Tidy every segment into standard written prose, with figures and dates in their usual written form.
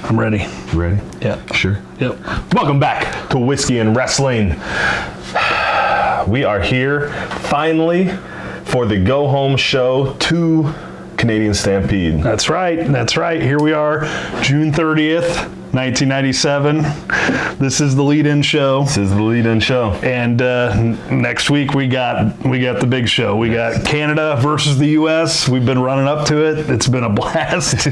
I'm ready. You ready? Yeah. Sure. Yep. Welcome back to Whiskey and Wrestling. We are here finally for the go home show to Canadian Stampede. That's right. That's right. Here we are, June 30th, 1997. This is the lead-in show. This is the lead-in show. And next week we got the big show. We got Canada versus the U.S. We've been running up to it. It's been a blast.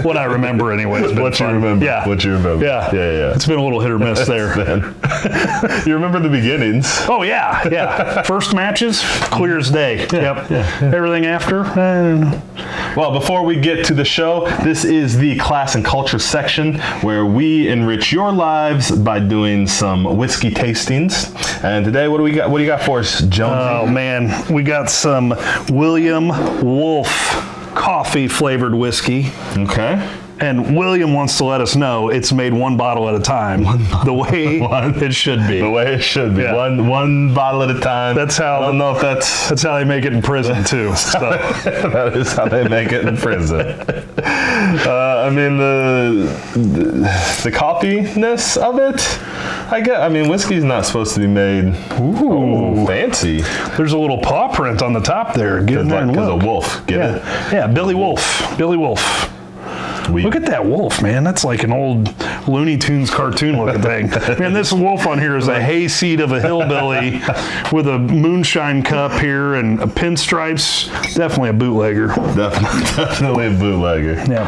What I remember anyway. What you remember? Yeah. What you remember? Yeah. Yeah. It's been a little hit or miss there. You remember the beginnings? Oh yeah. First matches, clear as day. Yep. Yeah. Everything after. Well, before we get to the show, this is the class and culture section where we enrich your lives by doing some whiskey tastings. And today, what do we got? What do you got for us, Jonesy? Oh man, we got some William Wolf coffee flavored whiskey. Okay. And William wants to let us know it's made one bottle at a time. The way it should be. The way it should be. Yeah. One bottle at a time. That's how. I don't know if that's how they make it in prison too. So. That is how they make it in prison. I mean the coffee-ness of it. I mean, whiskey's not supposed to be made fancy. There's a little paw print on the top there. Get in there and look. Because a wolf. Get it? Yeah, Billy Wolf. Billy Wolf. Look at that wolf, man. That's like an old Looney Tunes cartoon looking thing. Man, this wolf on here is a hayseed of a hillbilly with a moonshine cup here and a pinstripes. Definitely a bootlegger. Definitely a bootlegger. Yeah.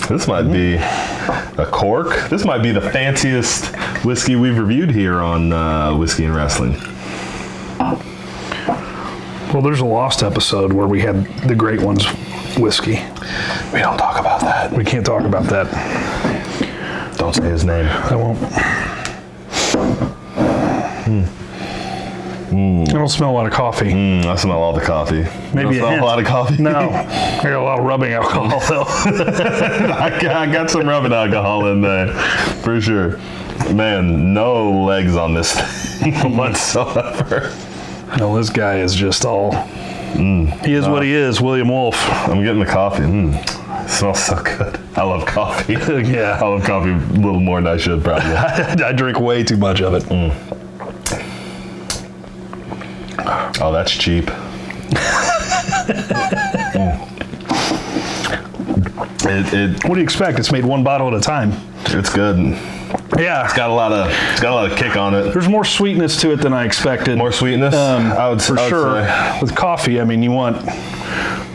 This might be a cork. This might be the fanciest whiskey we've reviewed here on Whiskey and Wrestling. Well, there's a lost episode where we had the great ones whiskey. We don't talk about that. We can't talk about that. Don't say his name. I won't. I don't smell a lot of coffee. I smell all the coffee. Maybe you don't smell a lot of coffee? No. I got a lot of rubbing alcohol though. I got some rubbing alcohol in there, for sure. Man, no legs on this thing whatsoever. No, this guy is just all... He is what he is, William Wolf. I'm getting the coffee. It smells so good. I love coffee. Yeah. I love coffee a little more than I should, probably. I drink way too much of it. Oh, that's cheap. What do you expect? It's made one bottle at a time. It's good. Yeah. It's got a lot of kick on it. There's more sweetness to it than I expected. More sweetness? I would for sure. Say. With coffee, I mean,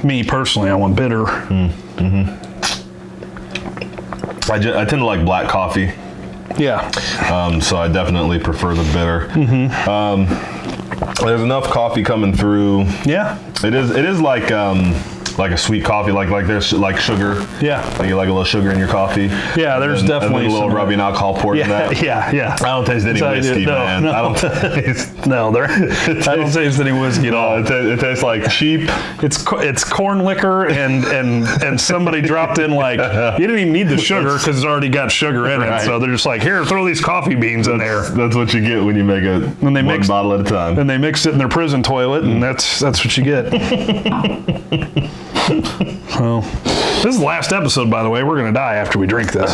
me personally, I want bitter. I tend to like black coffee. Yeah. So I definitely prefer the bitter. There's enough coffee coming through. Yeah. It is like a sweet coffee, like there's like sugar. Yeah. Like you like a little sugar in your coffee. Yeah, there's definitely a little rubbing alcohol poured in that. Yeah. I don't taste any whiskey, man. No. I don't taste. No, I don't taste any whiskey at all. It tastes like cheap. It's corn liquor and somebody dropped in like, you didn't even need the sugar because it's already got sugar in it. Right. So they're just like, here, throw these coffee beans in there. That's what you get when you make one bottle at a time. And they mix it in their prison toilet, and that's what you get. So, this is the last episode, by the way. We're going to die after we drink this.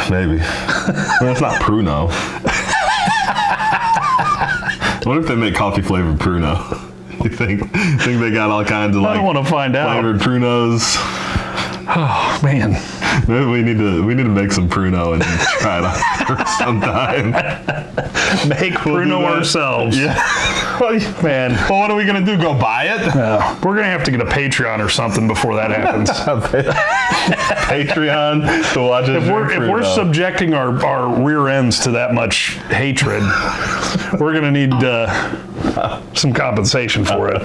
Maybe. Well, it's not Pruno. What if they make coffee flavored Pruno? You think they got all kinds of I don't want to find out. flavored Prunos? Oh man. Maybe we need to make some Pruno and try it out sometime. Make Pruno ourselves. Yeah. Man. Well, what are we gonna do? Go buy it? We're gonna have to get a Patreon or something before that happens. Patreon to watch it. If we're subjecting our rear ends to that much hatred, we're gonna need some compensation for it.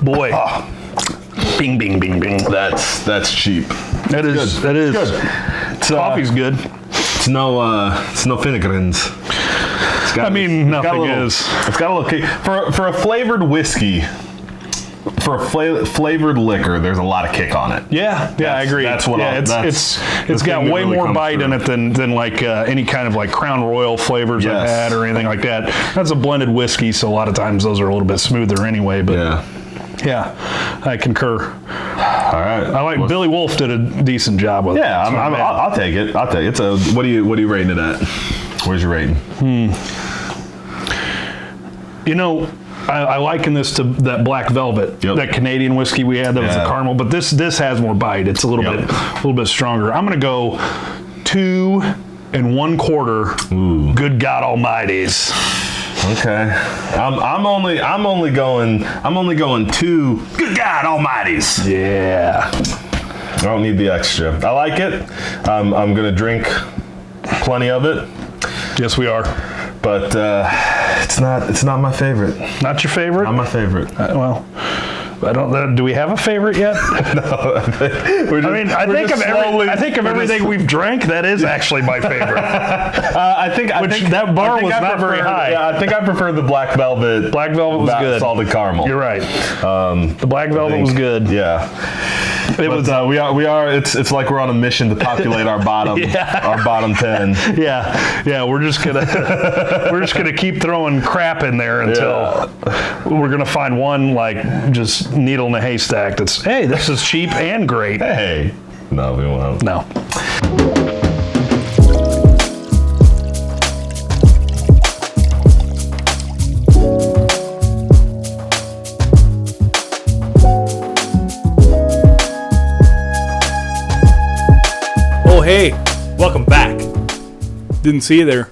Boy. Bing, bing, bing, bing. That's cheap. That is. Good. Coffee's good. It's no Finnegan's. Nothing is. It's got a little kick. For a flavored whiskey, for a flavored liquor, there's a lot of kick on it. Yeah, I agree. That's what. It's got way really more bite in it than like any kind of like Crown Royal flavors I've had or anything like that. That's a blended whiskey, so a lot of times those are a little bit smoother anyway. But yeah, I concur. All right. I like Billy Wolf did a decent job with it. Yeah, I'll take it. I'll take it. It's a what are you rating it at? Where's your rating? You know, I liken this to that Black Velvet, that Canadian whiskey we had that was the caramel, but this has more bite. It's a little bit stronger. I'm gonna go 2 1/4. Ooh. Good God Almighty's. Okay. I'm only going 2 Good God Almighty's. Yeah. I don't need the extra. I like it. I'm gonna drink plenty of it. Yes, we are. But it's not my favorite. Not your favorite? Not my favorite. Well, I don't. Do we have a favorite yet? No. I think of everything we've drank. That is actually my favorite. I think that bar was not very high. Yeah, I think I prefer the Black Velvet. Black Velvet was good. Salted caramel. You're right. The Black Velvet was good. Yeah. It's like we're on a mission to populate our bottom our bottom 10. Yeah. We're just gonna keep throwing crap in there until we're gonna find one like just needle in a haystack. That's this is cheap and great. Hey, no, we won't. No. Hey, welcome back. Didn't see you there.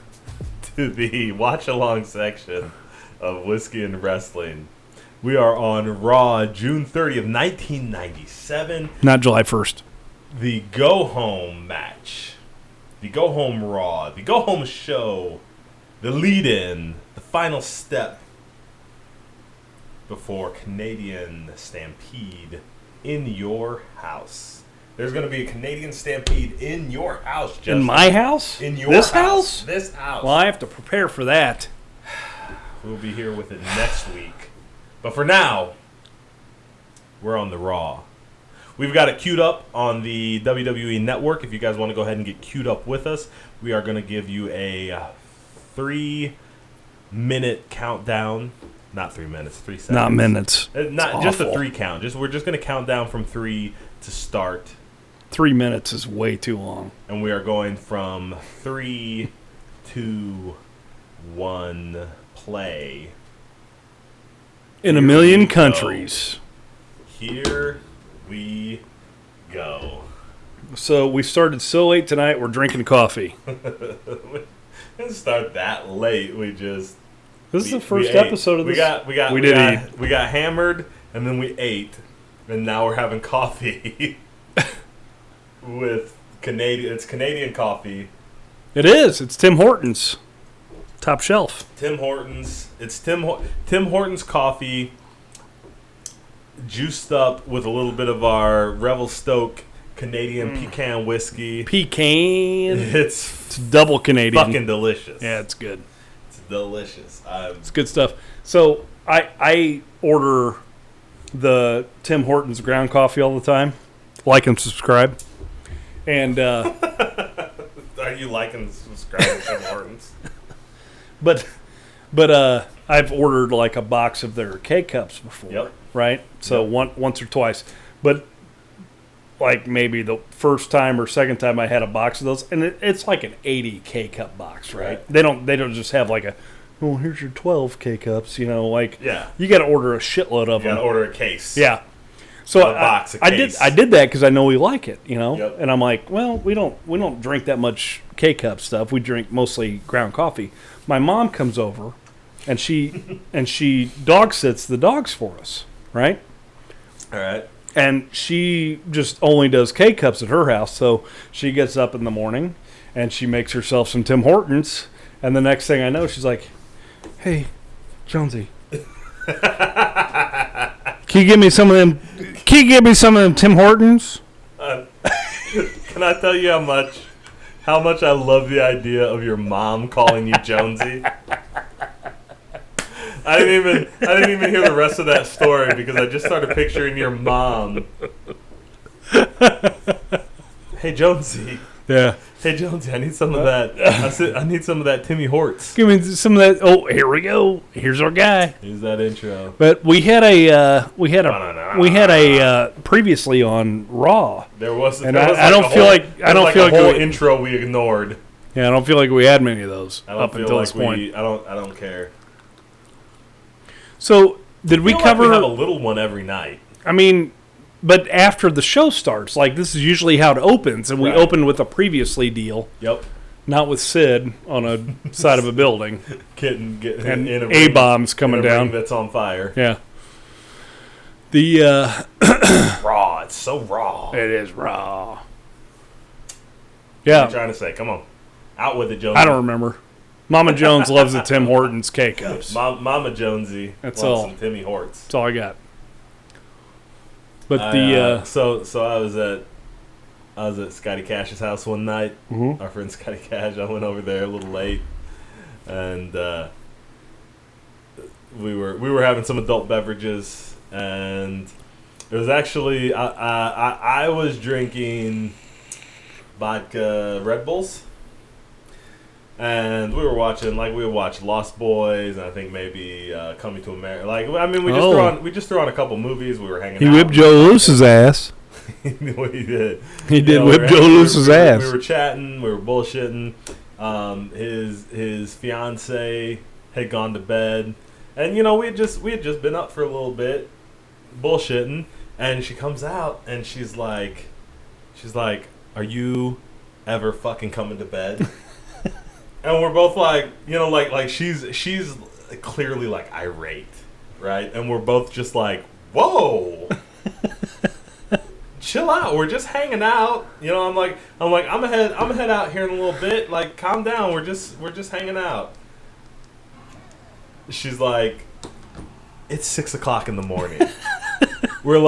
To the watch-along section of Whiskey and Wrestling. We are on Raw, June 30th, 1997. Not July 1st. The go-home match. The go-home Raw. The go-home show. The lead-in. The final step before Canadian Stampede in your house. There's going to be a Canadian Stampede in your house, Justin. In my house? In your This house? This house. Well, I have to prepare for that. We'll be here with it next week. But for now, we're on the Raw. We've got it queued up on the WWE Network. If you guys want to go ahead and get queued up with us, we are going to give you a 3-minute countdown. Not 3 minutes, 3 seconds. Not minutes. Not just a 3 count. We're just going to count down from 3 to start. 3 minutes is way too long. And we are going from 3, 2, 1, play. In a million countries. Here we go. So we started so late tonight, we're drinking coffee. We didn't start that late. This is the first episode of this. We got hammered, and then we ate, and now we're having coffee with Canadian. It's Canadian coffee. It is. It's Tim Hortons. Top shelf. Tim Hortons. It's Tim Hortons coffee, juiced up with a little bit of our Revelstoke Canadian pecan whiskey. Pecan. It's double Canadian. Fucking delicious. Yeah, it's good. It's delicious. It's good stuff. So I order the Tim Hortons ground coffee all the time. Like and subscribe. And are you liking and subscribing to Tim Hortons? But I've ordered like a box of their K-Cups before. Yep. Right? So once or twice. But like maybe the first time or second time I had a box of those, and it's like an 80 K-Cup box, right? They don't just have like a, oh, here's your 12 K-Cups, you got to order a shitload of them. You got to order a case. Yeah. So I did that because I know we like it, Yep. And I'm like, well, we don't drink that much K-Cup stuff. We drink mostly ground coffee. My mom comes over, and she dog sits the dogs for us, right? All right. And she just only does K-Cups at her house. So she gets up in the morning, and she makes herself some Tim Hortons. And the next thing I know, she's like, hey, Jonesy, can you give me some of them? Can you give me some of them Tim Hortons? Can I tell you how much I love the idea of your mom calling you Jonesy? I didn't even hear the rest of that story because I just started picturing your mom. Hey, Jonesy. Yeah. Hey Jonesy, I need some of that. I need some of that Timmy Hortz. Give me some of that. Oh, here we go. Here's our guy. Here's that intro. But we had a previously on Raw. There was, And there was I don't feel like a whole intro we ignored. Yeah, I don't feel like we had many of those I don't up feel until like this point. I don't care. So did we I feel cover? like we have a little one every night. I mean, but after the show starts, like this is usually how it opens, and we Right. opened with a previously deal, Yep. not with Sid on a side of a building Getting and in A bombs coming in a ring down. that's on fire. Yeah. The Raw. It's so raw. it is Raw. What are Yeah, you trying to say? Come on. Out with it, Jonesy. I don't remember. Mama Jones loves the Tim Hortons K-Cups. Mama Jonesy That's wants all. some Timmy Hortz. That's all I got. But So I was at Scotty Cash's house one night. Mhm. Our friend Scotty Cash. I went over there a little late, and we were having some adult beverages, and it was actually I was drinking vodka Red Bulls. And we were watching, like, we would watch Lost Boys, and I think maybe Coming to America. Like, I mean, we just threw on a couple movies. We were hanging out. he whipped Joe Loose's ass. He did. He did You know, whip Joe Loose's ass. We were chatting. We were bullshitting. His fiance had gone to bed, and we had just been up for a little bit, bullshitting. And she comes out, and she's like, "Are you ever fucking coming to bed?" And we're both like, like she's clearly like irate, right? And we're both just like, whoa, chill out. We're just hanging out. I'm like, I'm gonna head out here in a little bit. Like, calm down. We're just hanging out. She's like, it's 6 o'clock in the morning. We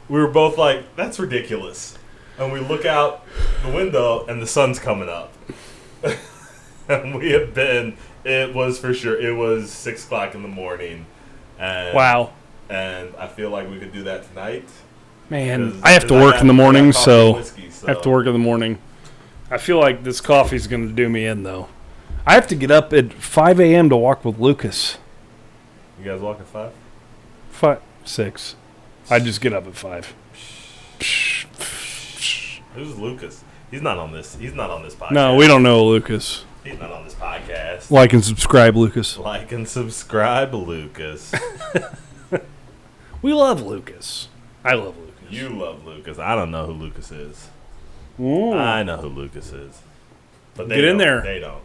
were both like, that's ridiculous. And we look out the window, and the sun's coming up. And it was for sure, it was 6 o'clock in the morning. And, Wow. And I feel like we could do that tonight. Man, I have to work in the morning, so I have to work in the morning. I feel like this coffee's going to do me in, though. I have to get up at 5 a.m. to walk with Lucas. You guys walk at 5? 6. I just get up at 5. Who's Lucas? He's not on this podcast. No, we don't know Lucas. He's not on this podcast. Like and subscribe, Lucas. Like and subscribe, Lucas. We love Lucas. I love Lucas. You love Lucas. I don't know who Lucas is. Ooh. I know who Lucas is. But Get in there. They don't.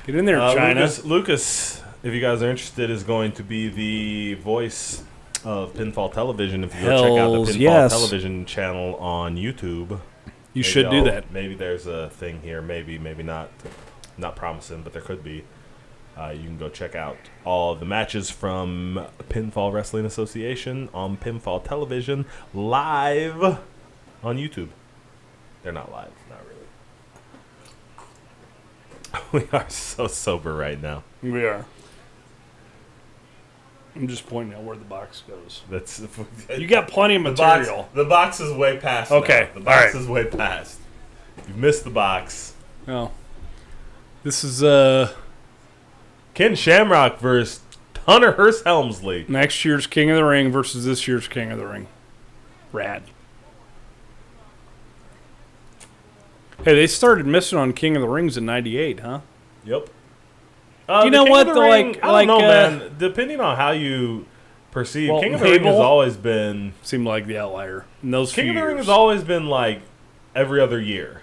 Get in there, China. Lucas, if you guys are interested, is going to be the voice of Pinfall Television. If you go check out the Pinfall Television channel on YouTube. You should do that. Maybe there's a thing here. Maybe not. Not promising, but there could be. You can go check out all the matches from Pinfall Wrestling Association on Pinfall Television live on YouTube. They're not live, not really. We are so sober right now. We are. I'm just pointing out where the box goes. You got plenty of material. The box is way past. Okay, now. The box all right. is way past. You missed the box. Oh. This is Ken Shamrock versus Hunter Hearst Helmsley. next year's King of the Ring versus this year's King of the Ring. Rad. Hey, they started missing on King of the Rings in '98, huh? Yep. You know what? I don't know, man. Depending on how you perceive, well, King of the Ring has always been. Seemed like the outlier in those King few of the Ring years. has always been like every other year.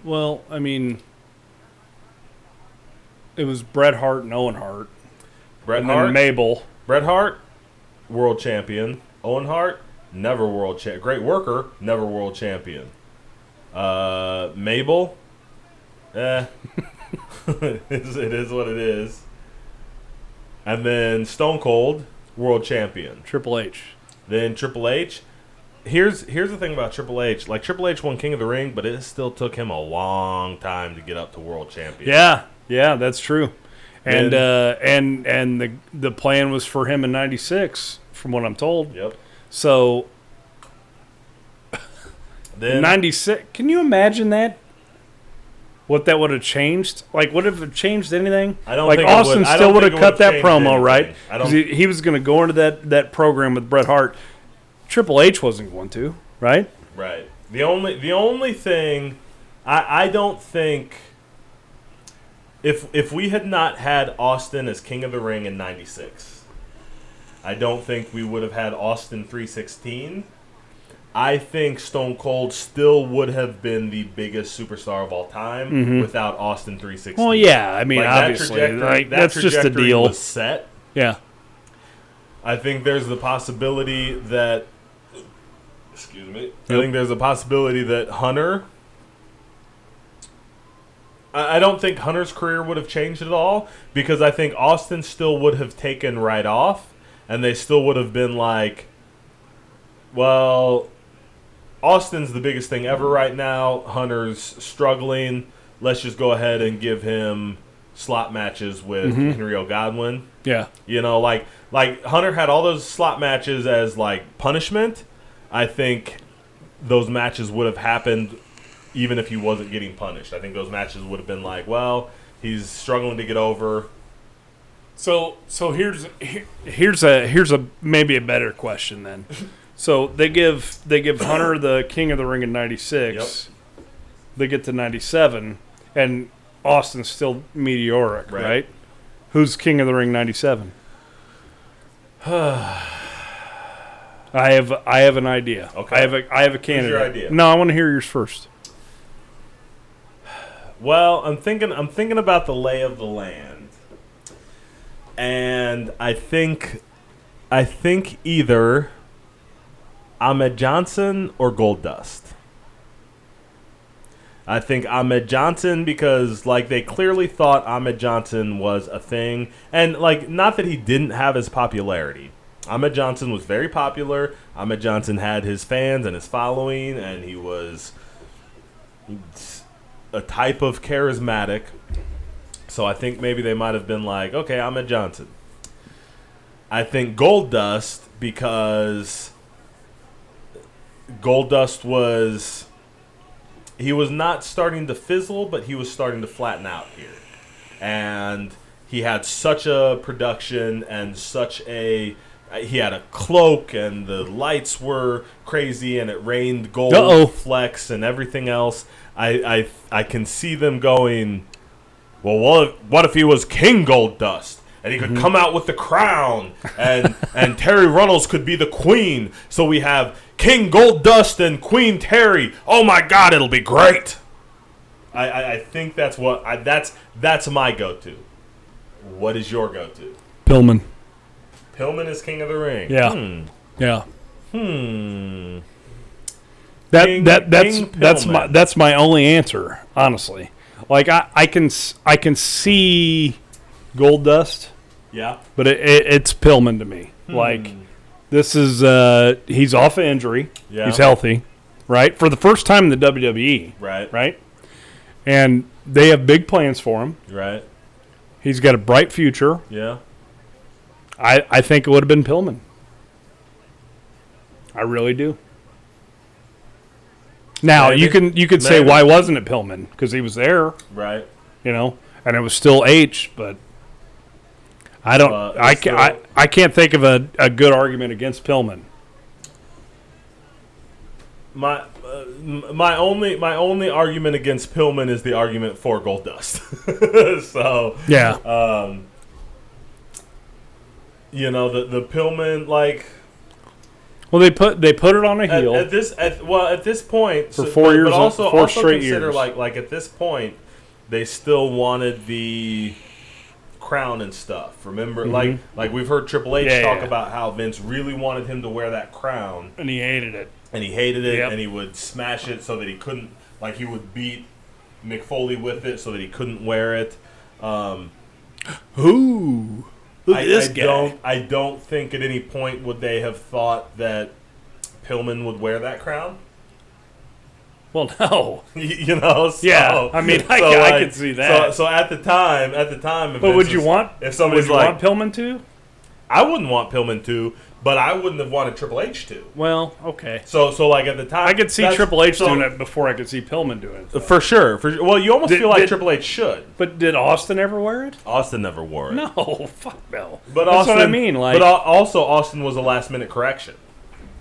Well, I mean, it was Bret Hart and Owen Hart. Bret And Hart, then Mabel. Bret Hart, world champion. Owen Hart, never world champion. Great worker, never world champion. Mabel, it is what it is. And then Stone Cold, world champion. Triple H. Then Triple H. Here's the thing about Triple H. Like, Triple H won King of the Ring, but it still took him a long time to get up to world champion. Yeah, that's true. And the plan was for him in '96, from what I'm told. Yep. So then 96. Can you imagine that? What that would have changed? Like, would it have changed anything? I don't like think it Austin would. I still don't would have think it cut that changed promo, anything. right? I don't. Because he was going to go into that program with Bret Hart. Triple H wasn't going to, right? Right. The only thing I don't think if we had not had Austin as King of the Ring in '96, I don't think we would have had Austin 316. I think Stone Cold still would have been the biggest superstar of all time without Austin 316. Well, yeah. I mean, Like, obviously, that's just the trajectory deal. was set. Yeah. I think there's the possibility that. Excuse me. Yep. I think there's a possibility that Hunter. I don't think Hunter's career would have changed at all because I think Austin still would have taken right off, and they still would have been like, well, Austin's the biggest thing ever right now. Hunter's struggling. Let's just go ahead and give him slot matches with Henry O. Godwin. Yeah. You know, like Hunter had all those slot matches as like punishment. I think those matches would have happened even if he wasn't getting punished. I think those matches would have been like, well, he's struggling to get over. So here's a maybe a better question then. So they give Hunter the King of the Ring in '96. Yep. They get to '97, and Austin's still meteoric, right? Who's King of the Ring '97? I have an idea. Okay. I have a candidate. your idea? No, I want to hear yours first. Well, I'm thinking about the lay of the land, and I think either Ahmed Johnson or Goldust. I think Ahmed Johnson because like they clearly thought Ahmed Johnson was a thing, and like not that he didn't have his popularity. Ahmed Johnson was very popular. Ahmed Johnson had his fans and his following, and he was a type of charismatic. So I think maybe they might have been like, okay, Ahmed Johnson. I think Goldust because Goldust was not starting to fizzle, but he was starting to flatten out here. And he had such a production and he had a cloak and the lights were crazy and it rained gold flecks and everything else. I can see them going, well, what if he was King Goldust? And he could come out with the crown, and Terry Runnels could be the queen. So we have King Goldust and Queen Terry. Oh my God, it'll be great. I think that's that's my go-to. What is your go-to? Pillman. Pillman is King of the Ring. Yeah. Yeah. That's my only answer, honestly. Like I can see Goldust. Yeah. But it's Pillman to me. Like this is he's off of injury. Yeah. He's healthy, right? For the first time in the WWE. Right. Right? And they have big plans for him. Right. He's got a bright future. Yeah. I think it would have been Pillman. I really do. Now Maybe. you could say why wasn't it Pillman? Because he was there, Right. you know, and it was still H. But I don't. I can't think of a good argument against Pillman. My only argument against Pillman is the argument for Goldust. So Yeah. You know the Pillman like. Well, they put it on a heel. At this point For 4 years, but also, four also straight consider years. like at this point, they still wanted the crown and stuff. Remember, like we've heard Triple H talk about how Vince really wanted him to wear that crown, And he hated it. and he hated it, Yep. and he would smash it so that he couldn't. Like he would beat Mick Foley with it so that he couldn't wear it. Ooh. Look at this guy. I don't think at any point would they have thought that Pillman would wear that crown. Well, no. You know, so, Yeah, I mean, I like, could see that. So at the time, if But would you Vince want? if somebody's would you like, want Pillman to? I wouldn't want Pillman to, but I wouldn't have wanted Triple H to. Well, okay. So like at the time, I could see Triple H doing it before I could see Pillman doing it. For sure. Well, you almost feel like Triple H should. But did Austin ever wear it? Austin never wore it. No, fuck no. But that's Austin, what I mean. Like, but also Austin was a last minute correction.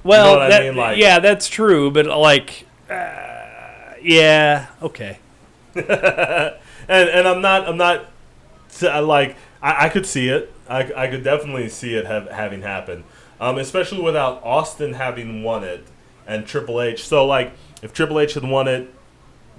well, you know what I mean? Like, yeah, that's true. But like, yeah, okay. and I'm not like I could see it. I could definitely see it having happened, especially without Austin having won it and Triple H. So like, if Triple H had won it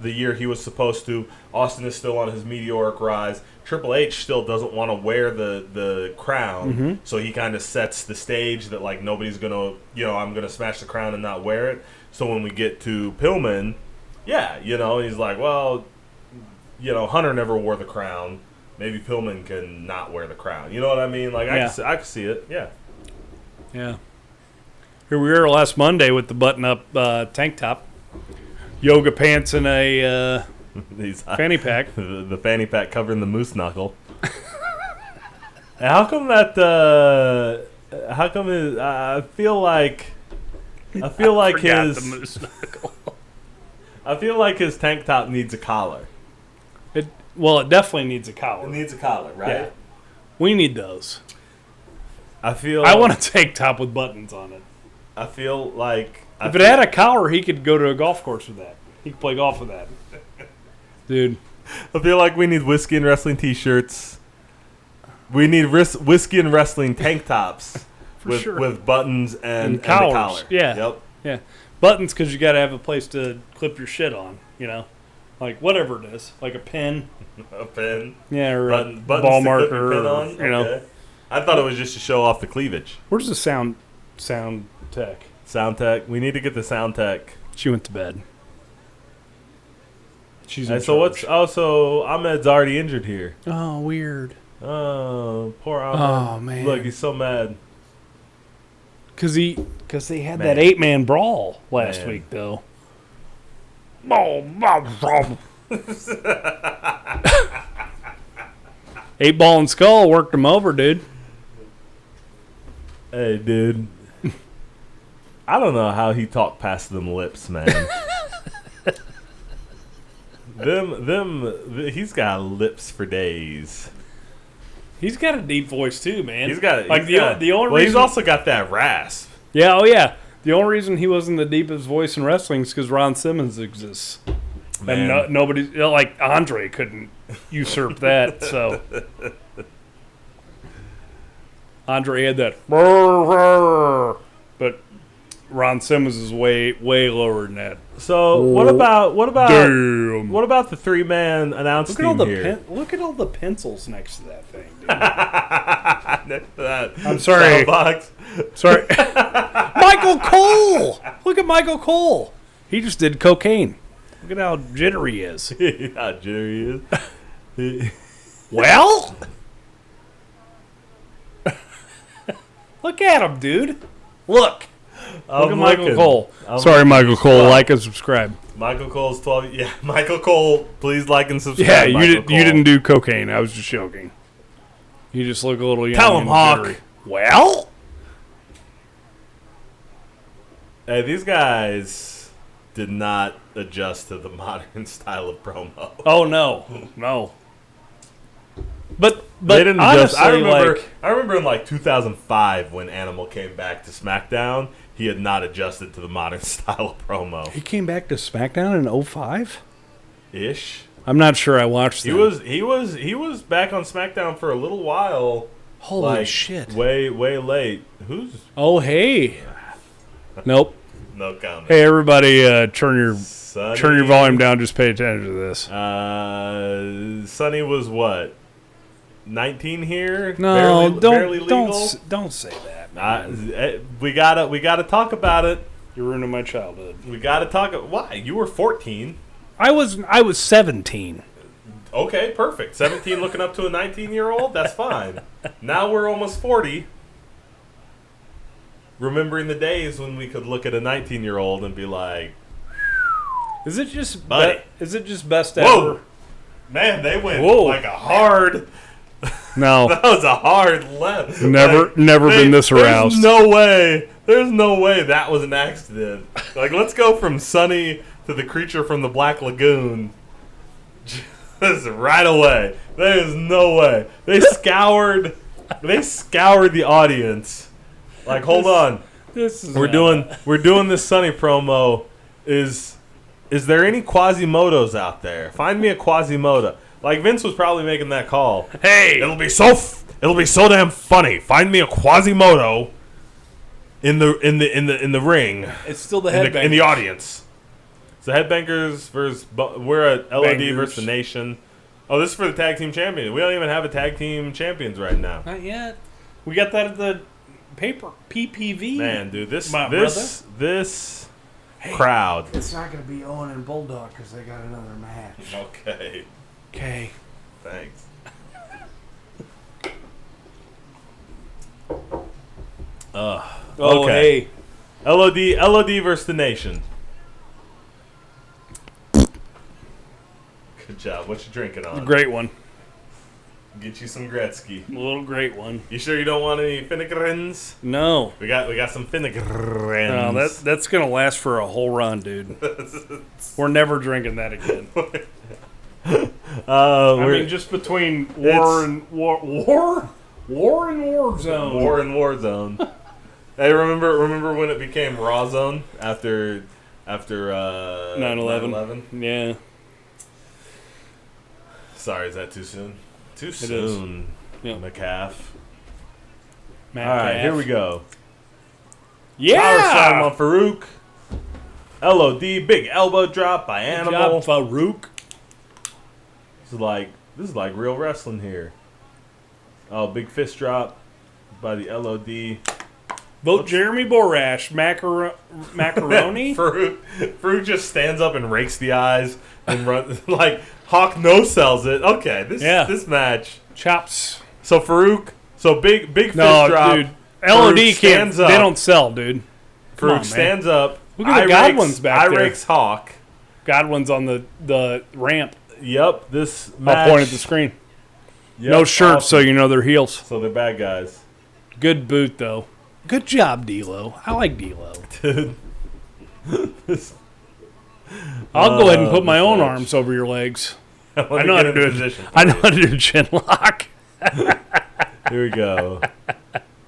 the year he was supposed to, Austin is still on his meteoric rise. Triple H still doesn't want to wear the crown, so he kind of sets the stage that like nobody's gonna, I'm gonna smash the crown and not wear it. So when we get to Pillman, yeah, he's like, well, Hunter never wore the crown. Maybe Pillman can not wear the crown. You know what I mean? Like, I can see it. Yeah. Yeah. Here we are last Monday with the button-up tank top, yoga pants, and a fanny pack. The fanny pack covering the moose knuckle. How come that? How come I feel like his the moose knuckle. I feel like his tank top needs a collar. Well, it definitely needs a collar. It needs a collar, right? Yeah. We need those. I want a tank top with buttons on it. I feel like if it had a collar, he could go to a golf course with that. He could play golf with that. Dude. I feel like we need whiskey and wrestling t-shirts. We need whiskey and wrestling tank tops with buttons and collars. The collar. Yeah. Yep. Yeah. Buttons because you got to have a place to clip your shit on, Like whatever it is, like a pen. A pen? Yeah, or buttons a ball marker. Pin on? Okay. I thought it was just to show off the cleavage. Where's the sound tech? Sound tech. We need to get the sound tech. She went to bed. She's in charge. So Ahmed's already injured here. Oh, weird. Oh, poor Ahmed. Oh, man. Look, he's so mad. Because they had that 8-man brawl last week, though. Eight Ball and Skull worked him over, dude. Hey, dude. I don't know how he talked past them lips, man. He's got lips for days. He's got a deep voice too, man. He's got the only reason he's also got that rasp. Yeah, oh yeah. The only reason he wasn't the deepest voice in wrestling is because Ron Simmons exists. Man. And nobody, like Andre, couldn't usurp that. So Andre had that, but Ron Simmons is way lower than that. So what about the 3-man announce team here? Look at all the pencils next to that thing, dude. Next to that. I'm sorry. Box. Sorry. Michael Cole. Look at Michael Cole. He just did cocaine. Look at how jittery he is. How jittery he is. Well, look at him, dude. Look at Michael Cole. Sorry, Michael Cole. Like and subscribe. Michael Cole's 12. Yeah, Michael Cole. Please like and subscribe. Yeah, you didn't do cocaine. I was just joking. You just look a little young. Tell him, Hawk. Jittery. Well, hey, these guys did not adjust to the modern style of promo. Oh no. But they didn't honestly, I remember in like 2005 when Animal came back to SmackDown, he had not adjusted to the modern style of promo. He came back to SmackDown in 05? Ish. I'm not sure I watched He was back on SmackDown for a little while. Holy shit. Way late. Who's Oh hey. Nope. No comment. Hey everybody, turn your volume down, just pay attention to this. Sonny was what? 19 here? No, barely legal? don't say that, man. We gotta talk about it. You're ruining my childhood. We gotta talk. Why? You were 14. I was 17. Okay, perfect. 17 looking up to a 19-year-old? That's fine. Now we're almost 40. Remembering the days when we could look at a 19-year-old and be like, Is it just buddy? Is it just best Whoa. ever? Man, they went like a hard. No. That was a hard left. Never been this aroused. There's no way that was an accident. Like, let's go from Sonny to the creature from the Black Lagoon. Just right away. There's no way. They scoured the audience. Like, hold on. We're doing this Sonny promo. Is there any Quasimodos out there? Find me a Quasimodo. Like, Vince was probably making that call. Hey, It'll be so damn funny. Find me a Quasimodo in the ring. it's still the headbang. In the audience. So Headbangers versus we're at LOD Bangers. versus the Nation. Oh, this is for the tag team champion. We don't even have a tag team champions right now. Not yet. We got that at the paper PPV. Man, dude, this Hey. crowd. It's not going to be Owen and Bulldog because they got another match. Okay, Okay. thanks. Oh, Okay. hey. LOD versus the Nation. Good job. What you drinking on? Great one. Get you some Gretzky. A little great one. You sure you don't want any Finnegarins? No. We got some Finnegarins. No, that's going to last for a whole run, dude. We're never drinking that again. I mean, just between war and war zone. War and War Zone. Hey, remember when it became Raw Zone after 9/11? Yeah. Sorry, is that too soon? Too is. soon. Yep. McCaff. Matt All right, Gaff. here we go. Yeah. Power slam on Farouk. LOD, big elbow drop by Good Animal. job, Farouk. This is like real wrestling here. Oh, big fist drop by the LOD. Vote Jeremy Borash. Macaroni. Farouk just stands up and rakes the eyes and runs like Hawk no sells it. Okay, this match. Chops. So Farouk, big fist No, drop. dude. LOD Farouk can't. stands up. They don't sell, dude. Come on, Farouk man. stands up. Look at the Godwins back there. rakes Hawk. Godwin's on the ramp. Yep, this match. I'll point at the screen. Yep, No shirt, so awesome. you know they're heels. So they're bad guys. Good boot, though. Good job, D'Lo. I like D'Lo. Dude. I'll go ahead and put my this own match. arms over your legs. Let I me know how get to in do position it. for I know you. how to do a chin lock. Here we go.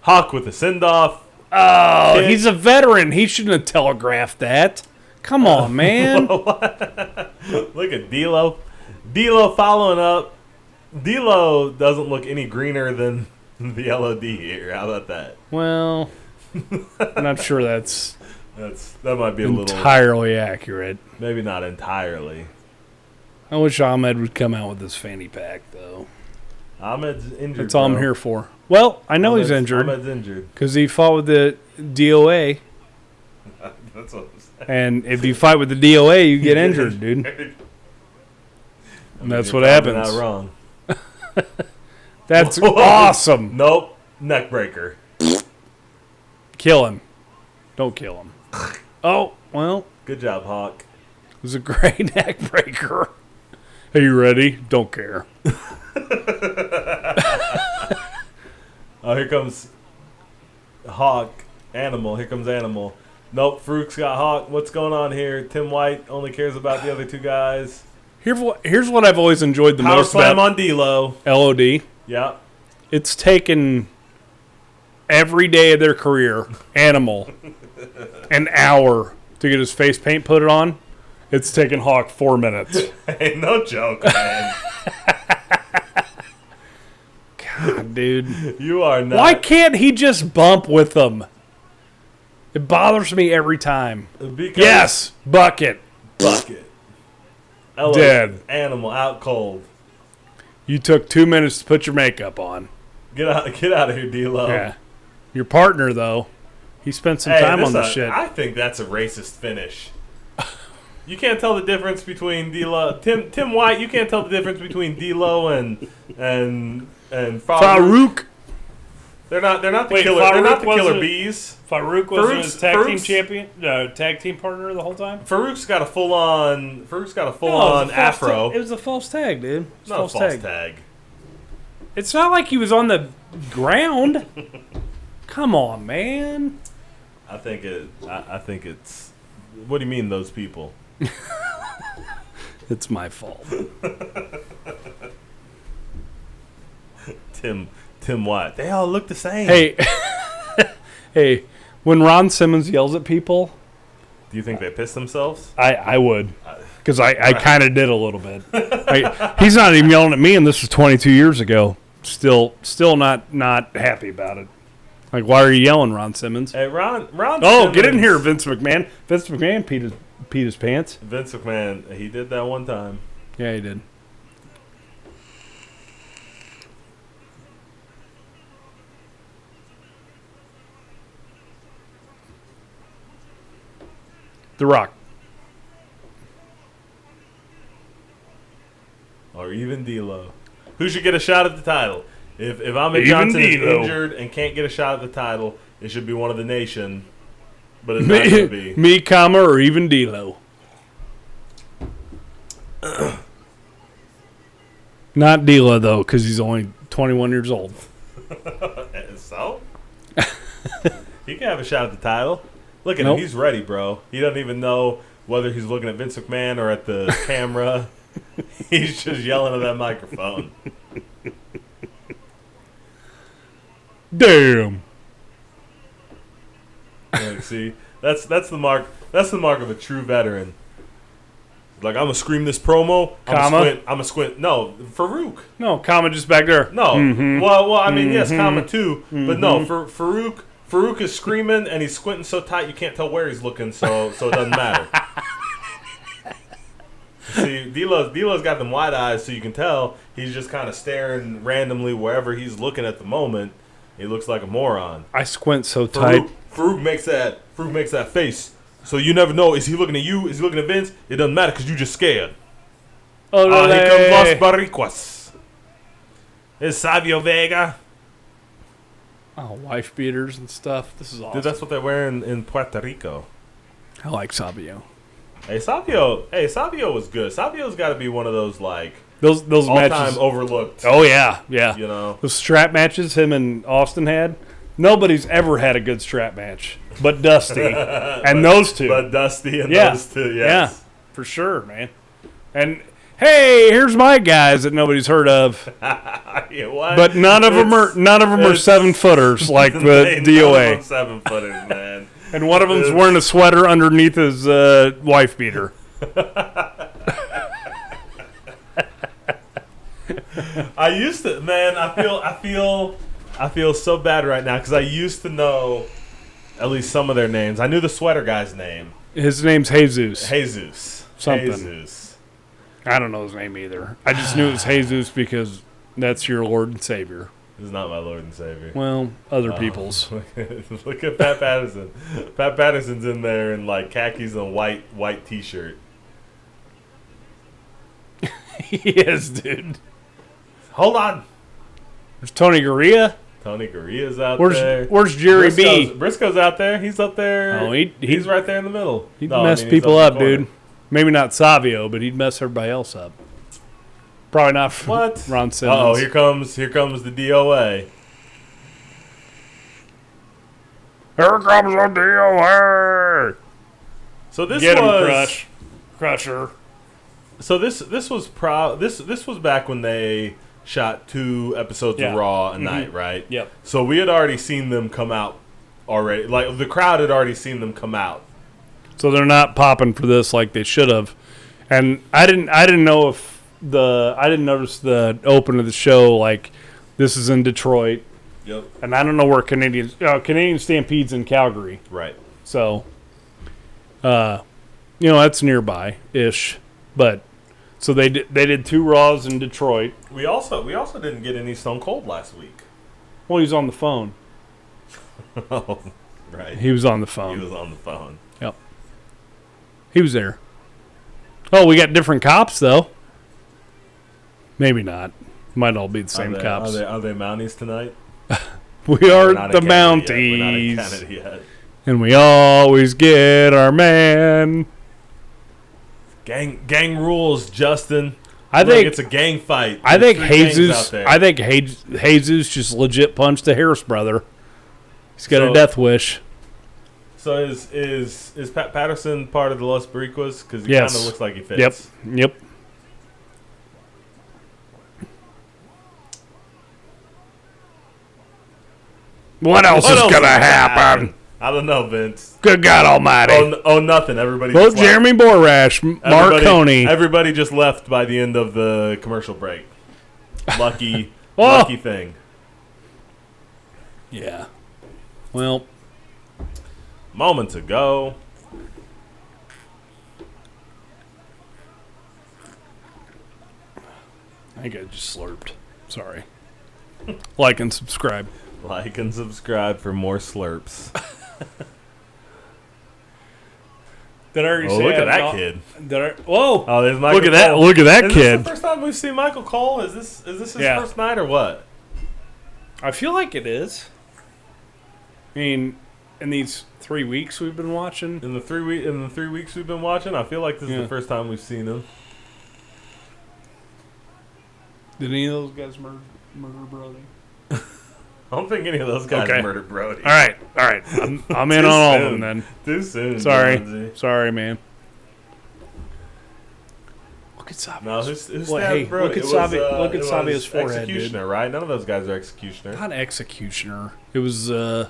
Hawk with a send-off. Oh, Kick. he's a veteran. He shouldn't have telegraphed that. Come on, man. Look at D'Lo. D'Lo following up. D'Lo doesn't look any greener than the LOD here. How about that? Well, I'm not sure that's That might be a little, entirely accurate. maybe not entirely. I wish Ahmed would come out with this fanny pack, though. Ahmed's injured. That's all I'm bro. here for. Well, I know he's injured Ahmed's injured. because he fought with the DOA. That's what I'm saying. And if you fight with the DOA, you get injured, dude. And that's You're what probably happens. Not wrong. That's Whoa. awesome. Nope. Neck breaker. Kill him. Don't kill him. Oh, well, Good job, Hawk. it was a great neck breaker. Are you ready? Don't care. Oh, here comes Hawk. Animal. Here comes Animal. Nope. Farouk's got Hawk. What's going on here? Tim White only cares about the other two guys. Here's what I've always enjoyed the Power most slam about on D'Lo. LOD. Yeah. It's taken every day of their career, Animal, an hour to get his face paint put on. It's taken Hawk 4 minutes. Hey, no joke, man. God, dude. You are not. Why can't he just bump with them? It bothers me every time. Because Yes, bucket. Bucket. LO, Dead. Animal out cold. You took 2 minutes to put your makeup on. Get out of here, D'Lo. Yeah. Your partner, though, he spent some time on the shit. I think that's a racist finish. You can't tell the difference between D'Lo, Tim White. You can't tell the difference between D'Lo and Farouk. Farouk. They're not the Wait, killer. They're not the Farouk killer wasn't- bees. Farouk was his tag team Farouk's- champion, tag team partner the whole time. Farouk's got a full on No, it was a false afro. It was a false tag, dude. It was a Not a false tag. tag. It's not like he was on the ground. Come on, man. I think it's. What do you mean, those people? It's my fault. Tim Watt. They all look the same. Hey, hey. When Ron Simmons yells at people, Do you think they piss themselves? I would, because I kind of did a little bit. He's not even yelling at me, and this was 22 years ago. Still not happy about it. Like, why are you yelling, Ron Simmons? Hey, Ron. Oh, Simmons, get in here, Vince McMahon. Vince McMahon peed his pants. Vince McMahon. He did that one time. Yeah, he did. The Rock. Or even D'Lo. Who should get a shot at the title? If Ahmed Even Johnson is D'Lo. injured and can't get a shot at the title, it should be one of the nation. But it's not going to be. Me, comma, or even D'Lo. Not D'Lo, though, because he's only 21 years old. So? He can have a shot at the title. Look at Nope. him. He's ready, bro. He doesn't even know whether he's looking at Vince McMahon or at the camera. He's just yelling at that microphone. Damn. Like, see, that's the mark. That's the mark of a true veteran. Like, I'm gonna scream this promo. I'm gonna squint. No, Farouk. No, comma just back there. No. Mhm. Well, I mean, yes, comma too. Mm-hmm. But no, Farouk is screaming and he's squinting so tight you can't tell where he's looking. So it doesn't matter. See, D'Lo's got them wide eyes, so you can tell he's just kind of staring randomly wherever he's looking at the moment. He looks like a moron. I squint so tight. Farouk makes that face. So you never know. Is he looking at you? Is he looking at Vince? It doesn't matter because you're just scared. Here comes Los Boricuas. It's Savio Vega. Oh, wife beaters and stuff. This is awesome. Dude, that's what they're wearing in Puerto Rico. I like Savio. Hey, Savio was good. Savio's got to be one of those, like, Those all-time matches. overlooked. Oh, yeah. Yeah. You know? Those strap matches him and Austin had. Nobody's ever had a good strap match but Dusty. And those two. But Dusty and Yeah. those two, Yeah, yes. for sure, man. And, hey, here's my guys that nobody's heard of. Yeah, what? But none of them are 7-footers like the None of DOA. them 7-footers, man. And one of them's wearing a sweater underneath his wife beater. I used to, man. I feel so bad right now because I used to know at least some of their names. I knew the sweater guy's name. His name's Jesus. Jesus. Something. Jesus. I don't know his name either. I just knew it was Jesus because that's your Lord and Savior. This is not my Lord and Savior. Well, other people's. Look at Pat Patterson. Pat Patterson's in there in like khakis and a white T-shirt. Yes, dude. Hold on. There's Tony Gurria. Tony Gurria's out there. Where's Jerry B? Briscoe's out there. He's up there. Oh, he's right there in the middle. He'd No, I mess mean, he's people up up, in the dude. Maybe not Savio, but he'd mess everybody else up. Probably not What? Ron Simmons. Oh, here comes the DOA. Here comes the DOA. So this Get him, was Crusher. So this was this was back when they shot 2 episodes Yeah. of Raw a night, right? Yep. So we had already seen them come out already. Like the crowd had already seen them come out. So they're not popping for this like they should have. And I didn't know if I didn't notice the open of the show, like this is in Detroit. Yep. And I don't know where Canadian Stampede's in Calgary. Right. So that's nearby ish. But so they did 2 Raws in Detroit. We also didn't get any Stone Cold last week. Well, he was on the phone. Oh, right. He was on the phone. He was on the phone. Yep. He was there. Oh, we got different cops though. Maybe not. Might all be the same cops. Are they Mounties tonight? We are We're not the in Canada yet. We're not in Mounties. Canada yet. And we always get our man. Gang rules, Justin. I think it's a gang fight. I think There's 3 gangs out Jesus. there. I think Jesus just legit punched the Harris brother. He's got a death wish. So is Pat Patterson part of the Los Boricuas? Because he Yes. kind of looks like he fits. Yep. What else is gonna happen? I don't know, Vince. Good God Almighty! Oh, nothing. Everybody. Well, just left. Jeremy Borash, Mark Coney. Everybody just left by the end of the commercial break. Lucky, Oh. lucky thing. Yeah. Well, Moments ago. I think I just slurped. Sorry. Like and subscribe. Like and subscribe for more slurps. Did I already Oh, say look at I'm that not- kid. Did I? Whoa! Oh, there's Michael Look at that! Cole. Look at that Is kid! this the first time we've seen Michael Cole? Is this his Yeah. first night or what? I feel like it is. I mean, in these 3 weeks we've been watching. In the 3 weeks we've been watching, I feel like this is Yeah. the first time we've seen him. Did any of those guys murder Brody? I don't think any of those guys Okay. murdered Brody. All right. I'm in Too on all of soon. them then. Too soon. Sorry, Jonesy. sorry, man. Look at Savia's. No, who's Well, stabbed hey, Brody? look at It was, Savia- look at it was Savia's forehead, dude. Executioner, right? None of those guys are executioner. Not executioner. It was. I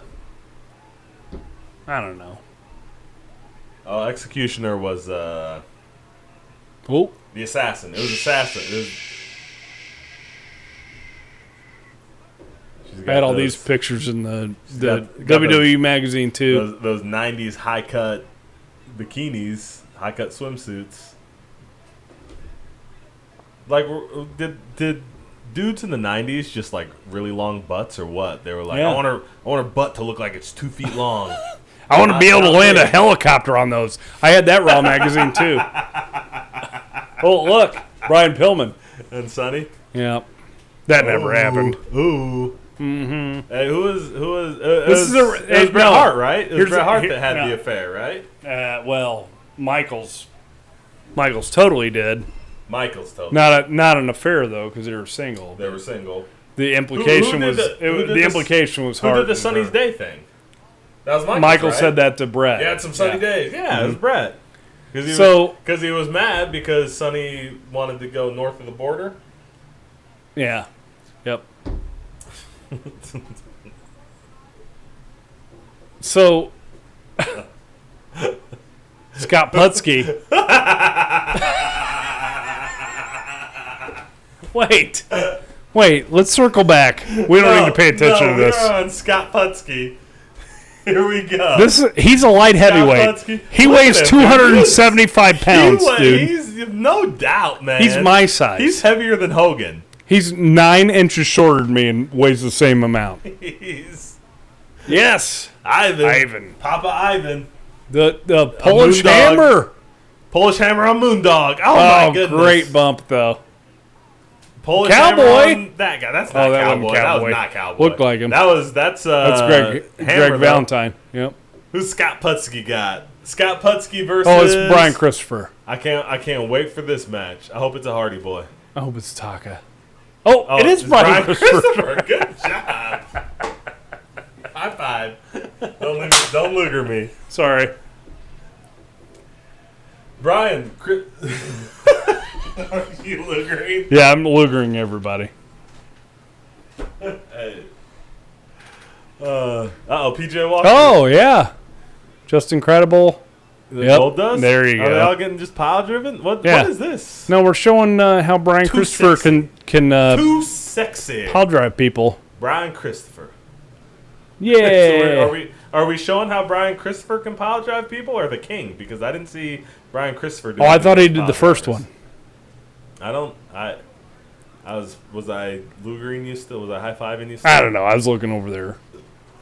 don't know. Oh, executioner was Oh, the assassin. It was assassin. It was. She's I got had all those- these pictures in the got WWE magazine too. Those 90s high cut bikinis, high cut swimsuits. Like, did dudes in the 90s just like really long butts or what? They were like, Yeah. I want her butt to look like it's 2 feet long. I want to be able to land a helicopter on those. I had that Raw magazine too. Oh, look, Brian Pillman. And Sonny. Yeah, that never happened. Ooh. Mm-hmm. Hey, who was? This it is was Bret no. Hart, right? It was Here's Bret the- Hart here- that had no. the affair, right? Well, Michaels totally did. Michael's told. Not an affair though, because they were single. They were single. The implication did was the- who did the the- implication was Who hard. did the Sunny's Day thing? That was Michael. Michael said that to Brett. He had some sunny days. Yeah, it was Brett. Because he was mad because Sonny wanted to go north of the border. Yeah. Yep. So Scott Putski. Wait. Let's circle back. We don't need to pay attention to this. We're on Scott Putski. Here we go. He's a light heavyweight. Putski. He Look weighs at him, man. 275 pounds, dude. He's no doubt, man. He's my size. He's heavier than Hogan. He's 9 inches shorter than me and weighs the same amount. He's Yes. Ivan. Papa Ivan. The Polish moondog. Hammer. Polish Hammer on Moondog. Oh, my goodness. Great bump, though. Polish Cowboy. Hammer on that guy. That's not Oh, that Cowboy. wasn't That Cowboy. was not Cowboy. Looked like him. That's Greg Hammer, though. Valentine. Yep. Who's Scott Putski got? Scott Putski versus. Oh, it's Brian Christopher. I can't wait for this match. I hope it's a Hardy Boy. I hope it's Taka. Oh, it is it's Brian Christopher. Good job. High five. Don't Luger me. Sorry. Brian. Are you Lugering? Yeah, I'm lugering everybody. Hey. PJ Walker. Oh, yeah. Just incredible. The Yep, Gold Dust? there you Are they go. all getting just pile driven? What Yeah. is this? No, we're showing how Brian Too Christopher sexy. can Too sexy. pile drive people. Brian Christopher. Yeah. So are we showing how Brian Christopher can pile drive people or the King? Because I didn't see Brian Christopher do Oh, I thought he did the first one. I was I lugering you still? Was I high fiving you still? I don't know. I was looking over there.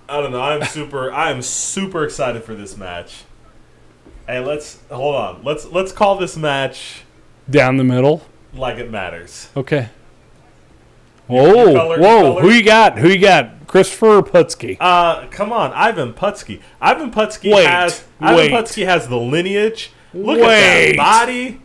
I don't know. I am super excited for this match. Hey, hold on. Let's call this match Down the middle. like it matters. Okay. Your Whoa, color. Who you got? Christopher or Putski? Come on, Ivan Putski. Ivan Putski Wait. has the lineage. Look at Wait. that body.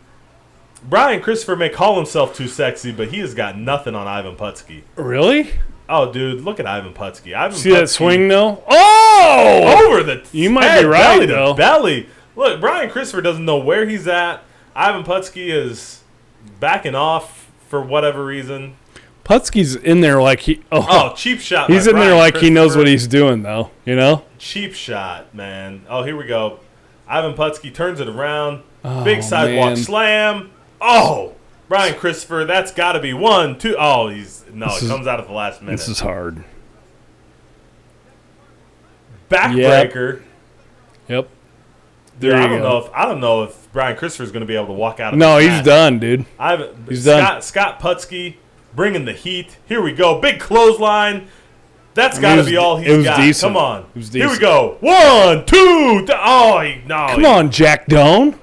Brian Christopher may call himself too sexy, but he has got nothing on Ivan Putski. Really? Oh, dude, look at Ivan Putski. See that swing, though? Oh! Over the You might head, be right, belly though. to belly. Look, Brian Christopher doesn't know where he's at. Ivan Putski is backing off for whatever reason. Putski's in there like he... Oh, cheap shot. He's by in there Brian like he knows Christopher. what he's doing, though. You know? Cheap shot, man. Oh, here we go. Ivan Putski turns it around. Big sidewalk man. slam. Oh, Brian Christopher, that's got to be 1, 2. Oh, it comes out at the last minute. This is hard. Backbreaker. Yep. Dude, There I you don't go. know if Brian Christopher is going to be able to walk out of No, this he's match. done, dude. He's done. Scott Putski bringing the heat. Here we go. Big clothesline. That's got to be all it he's was got. decent. Come on. It was Here we decent. go. 1, 2. No. Come on, Jack Doan.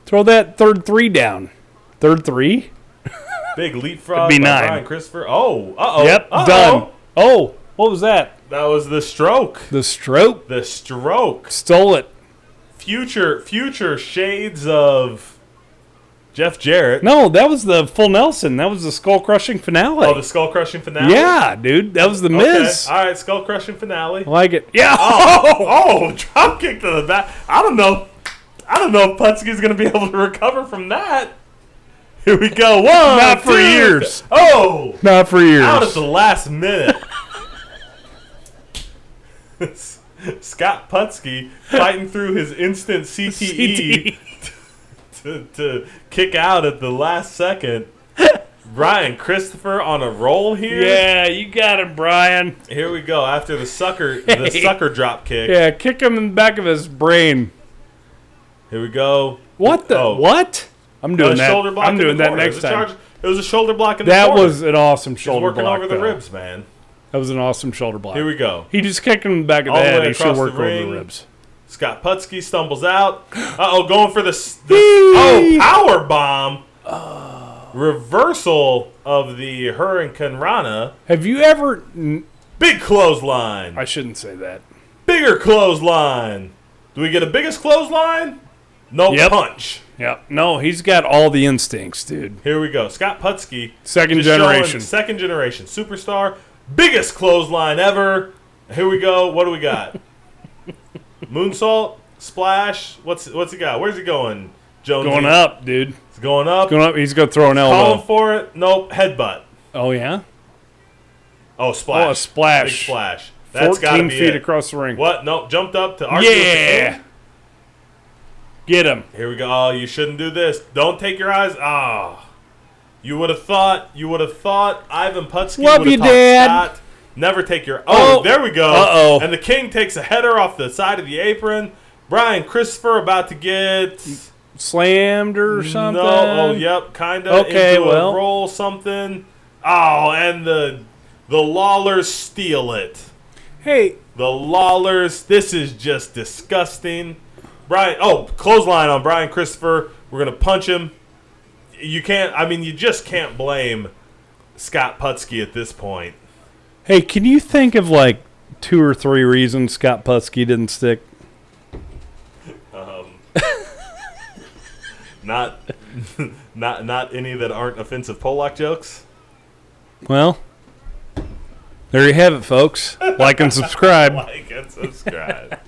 Throw that third 3 down. Third 3? Big leapfrog Could be by 9. Brian Christopher. Oh. Uh-oh. Yep, Uh-oh. done. Oh, what was that? That was the stroke. The stroke. The stroke. Stole it. Future shades of Jeff Jarrett. No, that was the full Nelson. That was the skull crushing finale. Oh, the skull crushing finale. Yeah, dude. That was the Okay. Miz. All right, skull crushing finale. I like it. Yeah. Oh, drop kick to the back. I don't know if Putski's going to be able to recover from that. Here we go. 1, Not for 2. years. Oh, Not for years. out at the last minute. Scott Putski fighting through his instant CTE to kick out at the last second. Brian Christopher on a roll here. Yeah, you got him, Brian. Here we go. After the sucker drop kick. Yeah, kick him in the back of his brain. Here we go. What the? Oh. What? I'm doing that. Shoulder block I'm in the doing that corner. next time. It was a shoulder block in the That corner. was an awesome He's shoulder working block. over the though. ribs, man. That was an awesome shoulder block. Here we go. He just kicked him in the back of All the the head. way He should across work the over ring. the ribs. Scott Putski stumbles out. Going for the power bomb. Reversal of the Hurricane Rana. Have you ever? Big clothesline. I shouldn't say that. Bigger clothesline. Do we get a biggest clothesline? No Yep. punch. Yep. No, he's got all the instincts, dude. Here we go. Scott Putski. Second just showing generation. Second generation. Superstar. Biggest clothesline ever. Here we go. What do we got? Moonsault. Splash. What's he got? Where's he going? Jonesy? Going up, dude. He's going up. Going up. He's gonna throw an Calling elbow. for it. Nope. Headbutt. Oh yeah. Oh, splash. Oh, a splash. Big splash. That's got to 14 be feet it. across the ring. What? Nope. Jumped up to argue with the Yeah. king. Get him. Here we go. Oh, you shouldn't do this. Don't take your eyes. You would have thought Ivan Putski Love would you, have taught Dad. Scott. Never take your. Oh, there we go. Uh-oh. And the king takes a header off the side of the apron. Brian Christopher about to get Slammed or something. No. Oh, yep. Kind of. Okay, into well. a roll something. Oh, and the Lawlers steal it. Hey, The Lawlers. This is just disgusting. Clothesline on Brian Christopher. We're gonna punch him. You can't. I mean, you just can't blame Scott Putski at this point. hey, can you think of like 2 or 3 reasons Scott Putski didn't stick? Not any that aren't offensive pole lock jokes. Well, there you have it, folks. Like and subscribe. Like and subscribe.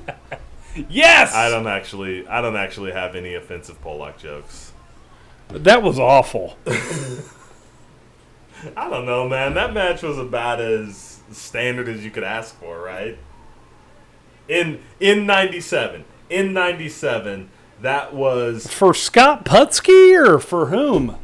Yes. I don't actually have any offensive pole lock jokes. That was awful. I don't know, man. That match was about as standard as you could ask for, right? In 97, that was For Scott Putski or for whom?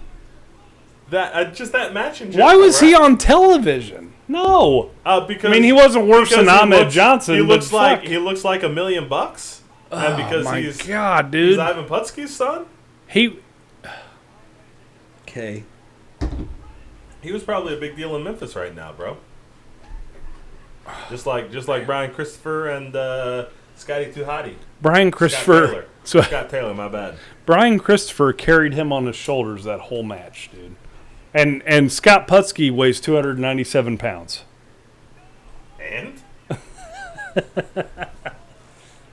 that just that match in general. Why was he right? on television? No. Because I mean, he wasn't worse than because Ahmed Johnson. He looks but like fuck. he looks like $1 million, and because My he's God, dude. Ivan Putski's son. He. Okay. He was probably a big deal in Memphis right now, bro. Just like Brian Christopher and Scotty Tuhati. Brian Christopher. Taylor. So Scott Taylor, my bad. Brian Christopher carried him on his shoulders that whole match, dude. And Scott Putski weighs 297 pounds. And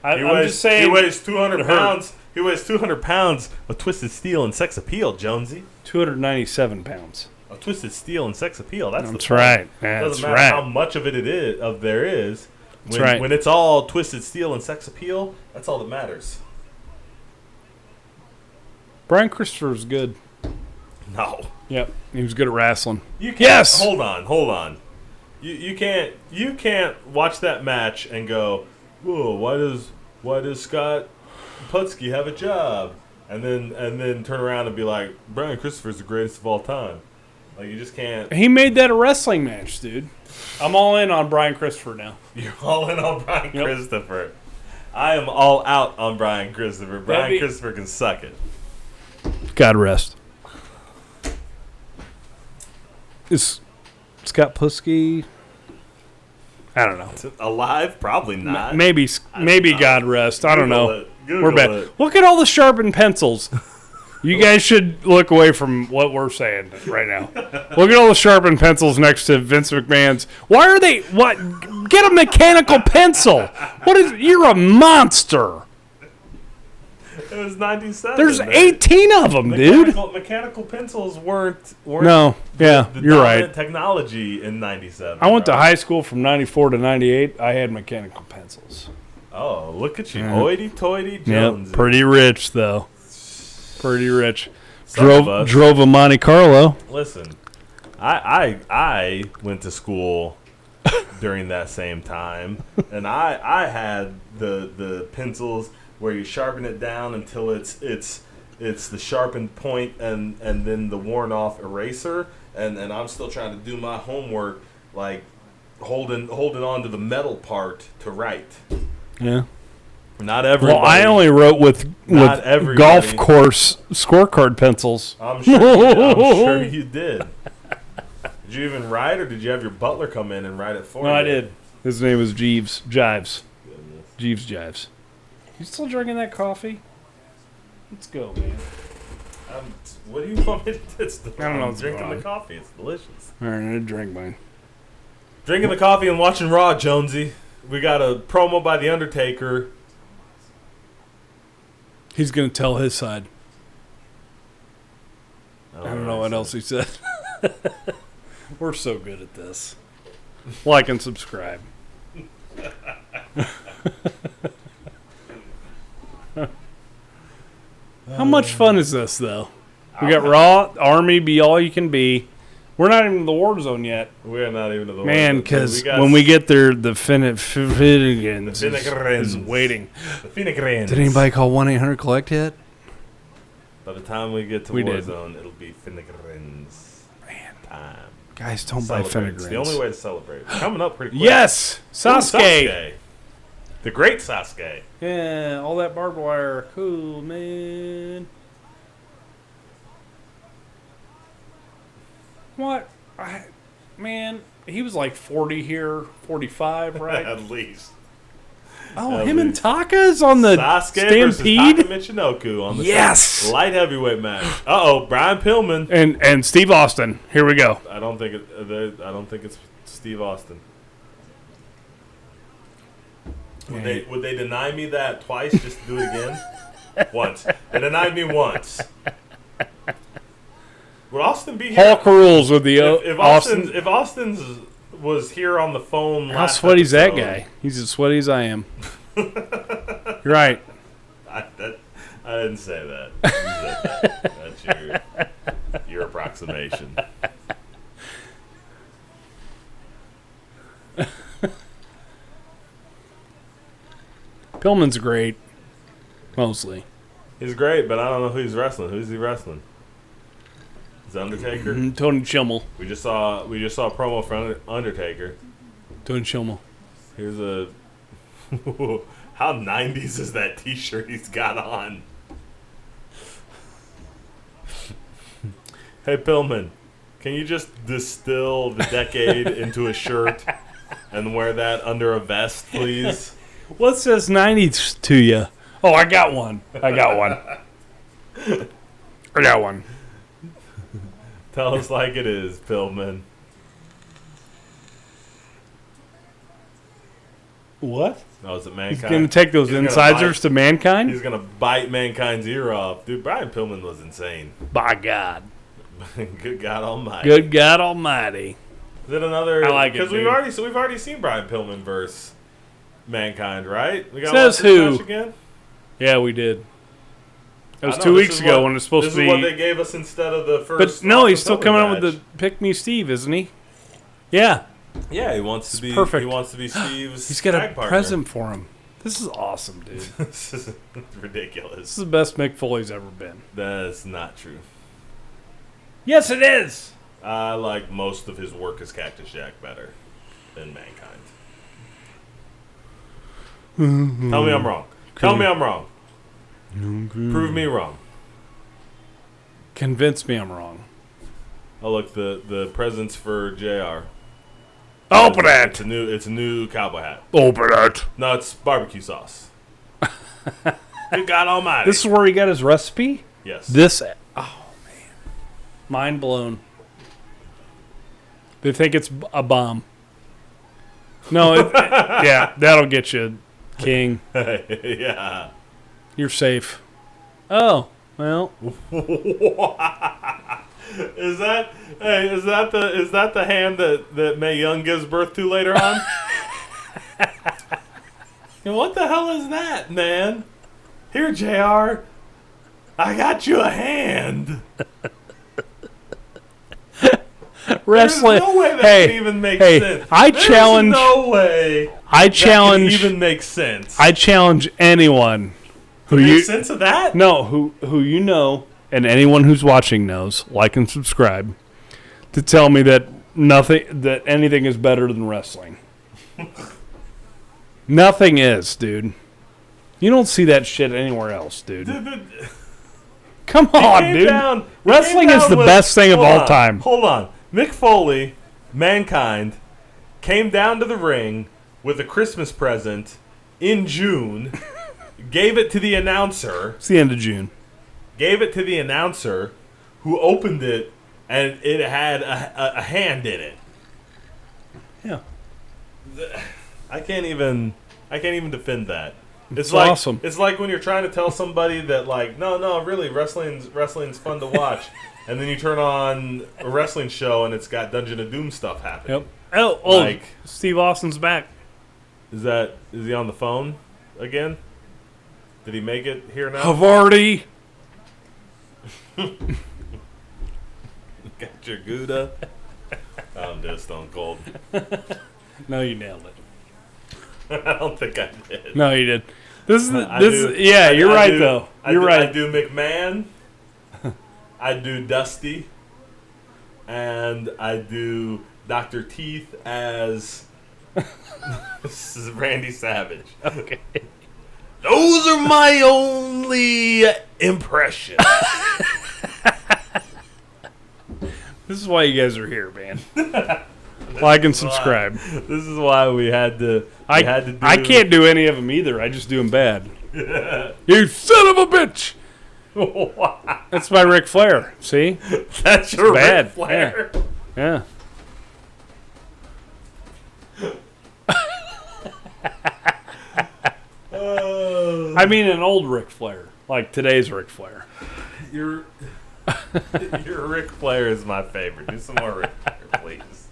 I'm just saying. he weighs 200 pounds. He weighs 200 pounds of twisted steel and sex appeal, Jonesy. 297 pounds. Of twisted steel and sex appeal. That's That's the point. right. It That's doesn't matter right. how much of it is. There is. When, right. when it's all twisted steel and sex appeal, that's all that matters. Brian Christopher's good. No. Yep, he was good at wrestling. You can't, Yes! Hold on. You can't watch that match and go, whoa, why does Scott Putski have a job? And then turn around and be like, Brian Christopher's the greatest of all time. Like, you just can't. He made that a wrestling match, dude. I'm all in on Brian Christopher now. You're all in on Brian Yep. Christopher. I am all out on Brian Christopher. Brian be- Christopher can suck it. God rest. Is Scott Putski? I don't know. Alive? Probably not. Maybe God rest. I don't know. Google We're bad. it. Look at all the sharpened pencils. You guys should look away from what we're saying right now. Look at all the sharpened pencils next to Vince McMahon's. Why are they? What? Get a mechanical pencil. What is? You're a monster. It was 97. There's man. 18 of them, dude. Mechanical pencils weren't No, yeah, the you're dominant right. technology in 97. I went to bro. high school from 94 to 98. I had mechanical pencils. Oh, look at you. Yeah. Hoity-toity Jones. Yep, pretty rich though. Pretty rich. Some of us. Drove a Monte Carlo. Listen, I went to school during that same time, and I had the pencils where you sharpen it down until it's the sharpened point and then the worn off eraser, and I'm still trying to do my homework, like holding on to the metal part to write. Yeah. Not everybody. Well, I only wrote with everybody. golf course scorecard pencils. I'm sure you did. Did you even write, or did you have your butler come in and write it for you? No, I did. His name was Jives. Goodness. Jives. You still drinking that coffee? Let's go, man. What do you want me to do? I don't know I'm what's drinking going on. the coffee. It's delicious. All right, I'm gonna drink mine. Drinking the coffee and watching Raw, Jonesy. We got a promo by The Undertaker. He's gonna tell his side. I don't know what else he said. We're so good at this. Like and subscribe. How much fun is this, though? We got Raw, Army, be all you can be. We're not even in the war zone yet. We're not even in the Man, war. because when we get there, the Finnegans is Finnegrins. waiting. The Finnegrins. Did anybody call 1-800-COLLECT yet? By the time we get to We war did. zone, it'll be Finnegrins. Man. Time. Guys, don't buy Celebrate. It's the only Finnegans. way to celebrate. It's coming up pretty quick. Yes! Ooh, Sasuke! The great Sasuke. Yeah, all that barbed wire. Cool, man. What? Man, he was like 40 here, 45, right? At least. Oh, At him and least. Taka's on the Sasuke versus Stampede? Taka Michinoku on the Yes! light heavyweight match. Uh-oh, Brian Pillman. And Steve Austin. Here we go. I don't think it's Steve Austin. Would they deny me that twice just to do it again? Once. They denied me once. Would Austin be here? Hulk rules with the If Austin. Austin's was here on the phone How last sweaty's that episode, guy? He's as sweaty as I am. You're right. I didn't say that. You said that. That's your approximation. Pillman's great. Mostly. He's great, but I don't know who he's wrestling. Who's he wrestling? Is it Undertaker? Tony Schimmel. We just saw a promo from Undertaker. Tony Schimmel. Here's a how 90s is that T-shirt he's got on? Hey Pillman, can you just distill the decade into a shirt and wear that under a vest, please? What says 90s to you? Oh, I got one. I got one. Tell us like it is, Pillman. What? Oh, is it He's Mankind? going to take those He's gonna incisors to bite- Mankind? He's gonna bite Mankind's ear off, dude. Brian Pillman was insane. By God. Good God Almighty. Good God Almighty. Is it another? I like it, because dude. we've already seen Brian Pillman versus Mankind, right? We got Says watch this who? match again. Yeah, we did. It was I know, 2 this weeks is ago what- when it was supposed this to is be. what they gave us instead of the But first. no, he's Austin still Pillman coming out match. with the Pick Me Steve, isn't he? Yeah. Yeah, he wants to be perfect. He wants to be Steve's. He's got a tag partner. present for him. This is awesome, dude. This is This ridiculous. is the best Mick Foley's ever been. That's not true. Yes, it is. I like most of his work as Cactus Jack better than Mankind. Tell me I'm wrong. Tell me I'm wrong. Prove me wrong. Convince me I'm wrong. Oh look, the presents for JR. Open It's it. it's a new cowboy hat. Open it. No, it's barbecue sauce. Good God Almighty. This is where he got his recipe? yes. This. Oh, man. Mind blown. They think it's a bomb. No, yeah, that'll get you, King. yeah. You're safe. Oh, well. Is that the hand that Mae Young gives birth to later on? And what the hell is that, man? Here, JR. I got you a hand. Wrestling. There's no way that hey, can even make hey, sense. I There's challenge. no way I that challenge. can even make sense. I challenge anyone who Make you sense of that? no who you know and anyone who's watching knows, like and subscribe, to tell me that anything is better than wrestling. Nothing is, dude. You don't see that shit anywhere else, dude. Come on, dude. Wrestling is the best thing of all time. Hold on. Mick Foley, Mankind, came down to the ring with a Christmas present in June, gave it to the announcer, It's the end of June. who opened it, and it had a hand in it. Yeah. I can't even defend that. It's awesome. It's like when you're trying to tell somebody that, like, no, really, wrestling's fun to watch, and then you turn on a wrestling show and it's got Dungeon of Doom stuff happening. Yep. Like- Steve Austin's back. Is he on the phone again? Did he make it here now? Havarti. Got your Gouda. I'm just Stone Cold. No, you nailed it. I don't think I did. No, you did. This is I this. do. Yeah, you're I right do- though. I You're do- right. I do McMahon. I do Dusty. And I do Dr. Teeth as this is Randy Savage. Okay. Those are my only impressions. This is why you guys are here, man. Like and subscribe. This is why we had to. I can't do any of them either. I just do them bad. You son of a bitch! That's my Ric Flair. See? That's your bad. Ric Flair. Yeah. I mean an old Ric Flair, like today's Ric Flair. Your Ric Flair is my favorite. Do some more Ric Flair, please.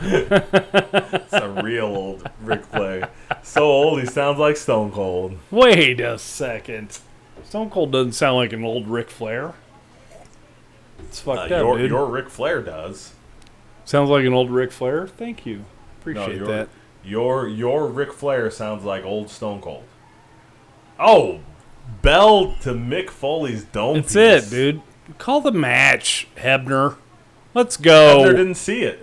It's a real old Ric Flair. So old he sounds like Stone Cold. Wait a second. Stone Cold doesn't sound like an old Ric Flair. It's fucked up, dude. Your Ric Flair does. Sounds like an old Ric Flair? Thank you. Appreciate that. Your Ric Flair sounds like old Stone Cold. Oh, bell to Mick Foley's dome. That's piece. it, dude. Call the match, Hebner. Let's go. Hebner didn't see it.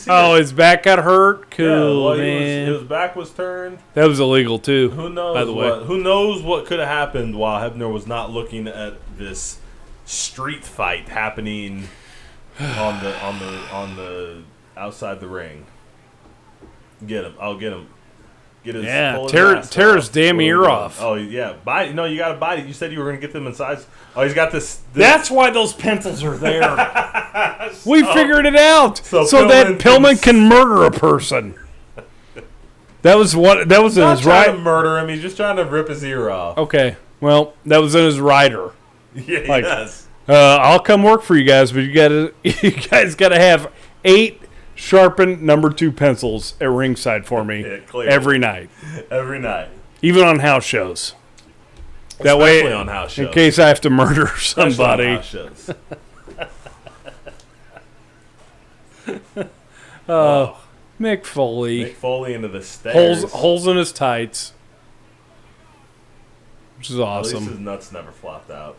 Oh, his back got hurt? Cool, yeah, well, man. his back was turned. That was illegal, too. Who knows? By the way. Who knows what could have happened while Hebner was not looking at this street fight happening on the outside the ring. Get him! I'll get him. Get his pull his ass tear off. his damn What are we ear doing? off. Oh yeah, bite. No, you got to bite it. You said you were going to get them inside. Oh, he's got this. That's why those pencils are there. We figured it out. So Pillman that Pillman can murder a person. That was what. That was in Not his trying to right. murder him. He's just trying to rip his ear off. Okay. Well, that was in his rider. Yeah, Like, yes. I'll come work for you guys, but you guys gotta have 8 sharpened number 2 pencils at ringside for me Yeah, clearly. every night, Every night. even on house shows. That way, Especially on house shows. in case I have to murder Especially on somebody. house shows. Mick Foley, Mick Foley into the stairs. holes in his tights, which is At least awesome. his nuts never flopped out.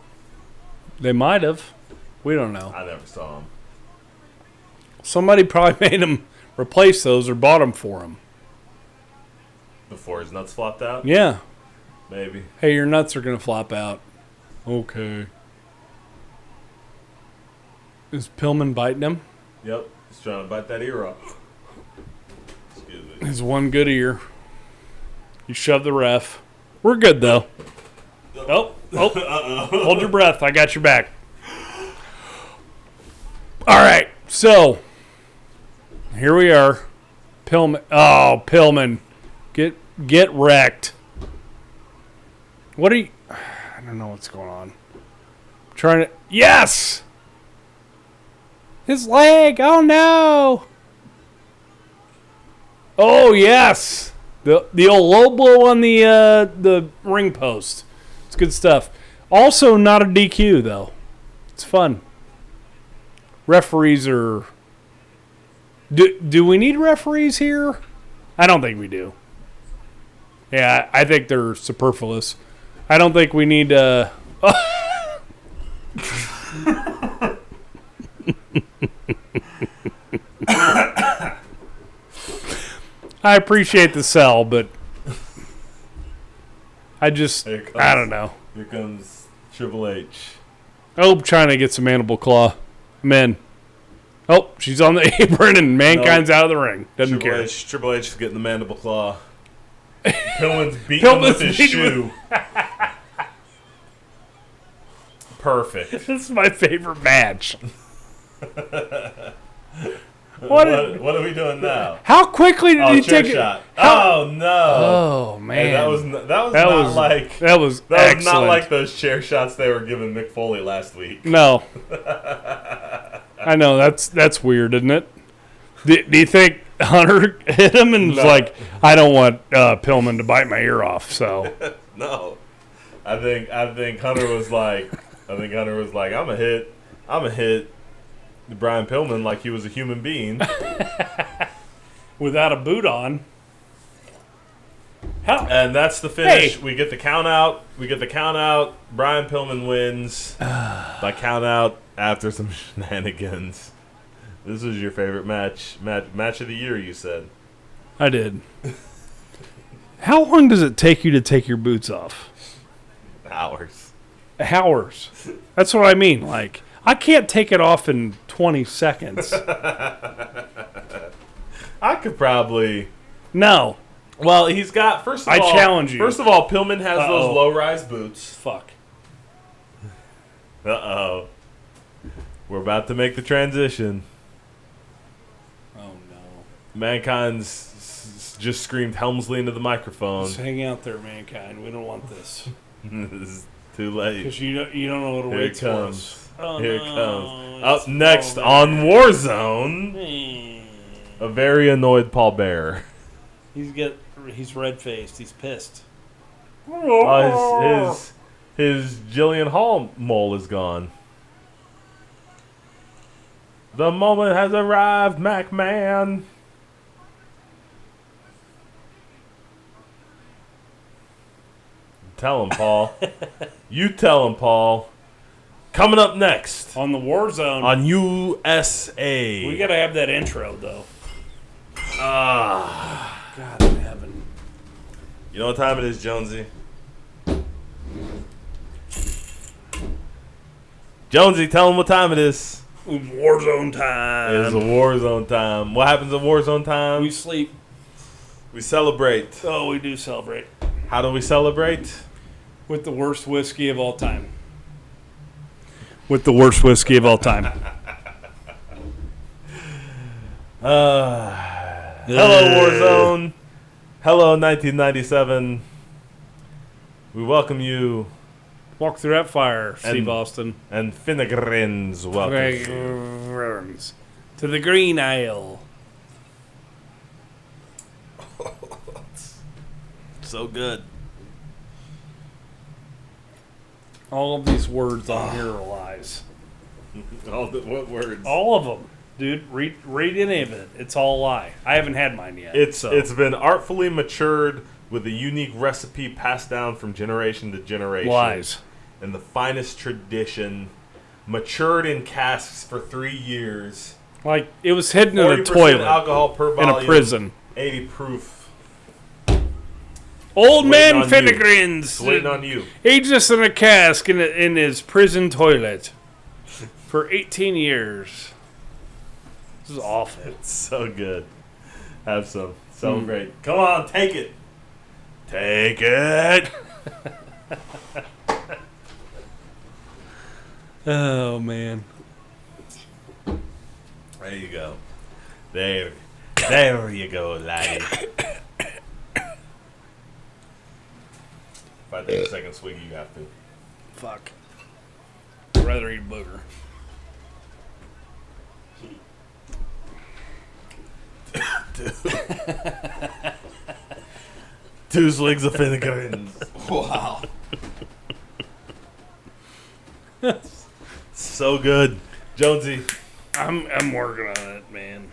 They might have. We don't know. I never saw him. Somebody probably made him replace those or bought them for him. Before his nuts flopped out? Yeah. Maybe. Hey, your nuts are going to flop out. Okay. Is Pillman biting him? Yep. He's trying to bite that ear off. Excuse me. His one good ear. You shoved the ref. We're good, though. Oh. Hold your breath. I got your back. All right. So, here we are. Pillman. Oh, Pillman. Get wrecked. What are you... I don't know what's going on. I'm trying to... Yes! His leg. Oh, no. Oh, yes. The old low blow on the ring post. It's good stuff. Also, not a DQ, though. It's fun. Referees are... Do we need referees here? I don't think we do. Yeah, I think they're superfluous. I don't think we need... I appreciate the sell, but I don't know. Here comes Triple H. Oh, trying to get some mandible claw. Men. Oh, she's on the apron and Mankind's out of the ring. Doesn't care. Triple H is getting the mandible claw. Pillman's beating him with his shoe. Perfect. This is my favorite match. What are we doing now? How quickly did he chair take it? shot. Oh no! Oh Hey, man, that was not like excellent. like those chair shots they were giving Mick Foley last week. No, I know that's weird, isn't it? Do you think Hunter hit him and was like, "I don't want Pillman to bite my ear off"? So No, I think Hunter was like, I'm gonna hit Brian Pillman like he was a human being. without a boot on. How? And that's the finish. Hey. We get the count out. Brian Pillman wins by count out after some shenanigans. This was your favorite match of the year, you said. I did. How long does it take you to take your boots off? Hours. Hours. That's what I mean. Like, I can't take it off in 20 seconds. I could probably. No. Well, he's got. First of I all, challenge you. First of all, Pillman has those low-rise boots. Fuck. Uh-oh. We're about to make the transition. Oh, no. Mankind's just screamed Helmsley into the microphone. Just hang out there, Mankind. We don't want this. This is too late. Because you don't know what Here it awaits for comes. us. Oh, Here it no, comes. it's Up next over. on Warzone, a very annoyed Paul Bearer. He's red-faced. He's pissed. His Jillian Hall mole is gone. The moment has arrived, MacMan. Tell him, Paul. You tell him, Paul. Coming up next On the Warzone. on USA. We got to have that intro, though. God in heaven. You know what time it is, Jonesy? Jonesy, tell him what time it is. Warzone time. It is a Warzone time. What happens at Warzone time? We sleep. We celebrate. Oh, we do celebrate. How do we celebrate? With the worst whiskey of all time. With the worst whiskey of all time. Hello, Warzone. Hello, 1997. We welcome you. Walk through that fire, Steve And- Austin. And Finnegan's welcome you. Returns to the Green Isle. So good. All of these words on here are lies. What words? All of them. Dude, read any of it. It's all a lie. I haven't had mine yet. It's been artfully matured with a unique recipe passed down from generation to generation. lies. In the finest tradition, matured in casks for 3 years. Like, it was hidden in a 40% toilet alcohol per in volume. a prison. 80 proof. Old Waiting man on Finnegan's. Waiting on you. Ageless in a cask in his prison toilet for 18 years. This is awful. It's so good. Have some. Celebrate. Come on, take it. Take it. Oh, man. There you go. There you go, laddie. If I take a second swig, you have to. Fuck. I'd rather eat a booger. Two swigs of Finnegan's. Wow. So good. Jonesy, I'm working on it, man.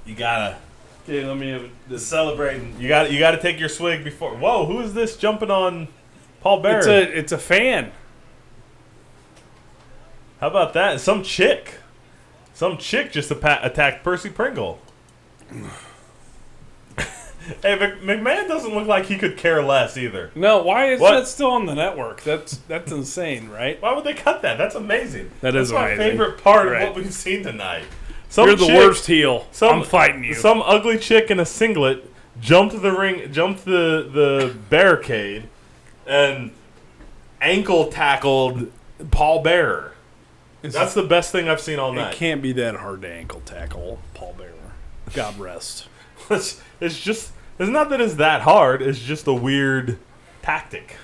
you gotta Okay, let me have celebrating. You gotta take your swig before. Whoa, who is this jumping on Paul Bear? It's a fan. How about that? Some chick just attacked Percy Pringle. Hey, McMahon doesn't look like he could care less either. No, why is What? that still on the network? That's insane, right? Why would they cut that? That's amazing. That is That's my amazing. favorite part Right. of what we've seen tonight. You're the worst heel. I'm fighting you. Some ugly chick in a singlet jumped the barricade, and ankle tackled Paul Bearer. That's the best thing I've seen all It night. can't be that hard to ankle tackle Paul Bearer. God rest. It's not that it's that hard. It's just a weird tactic.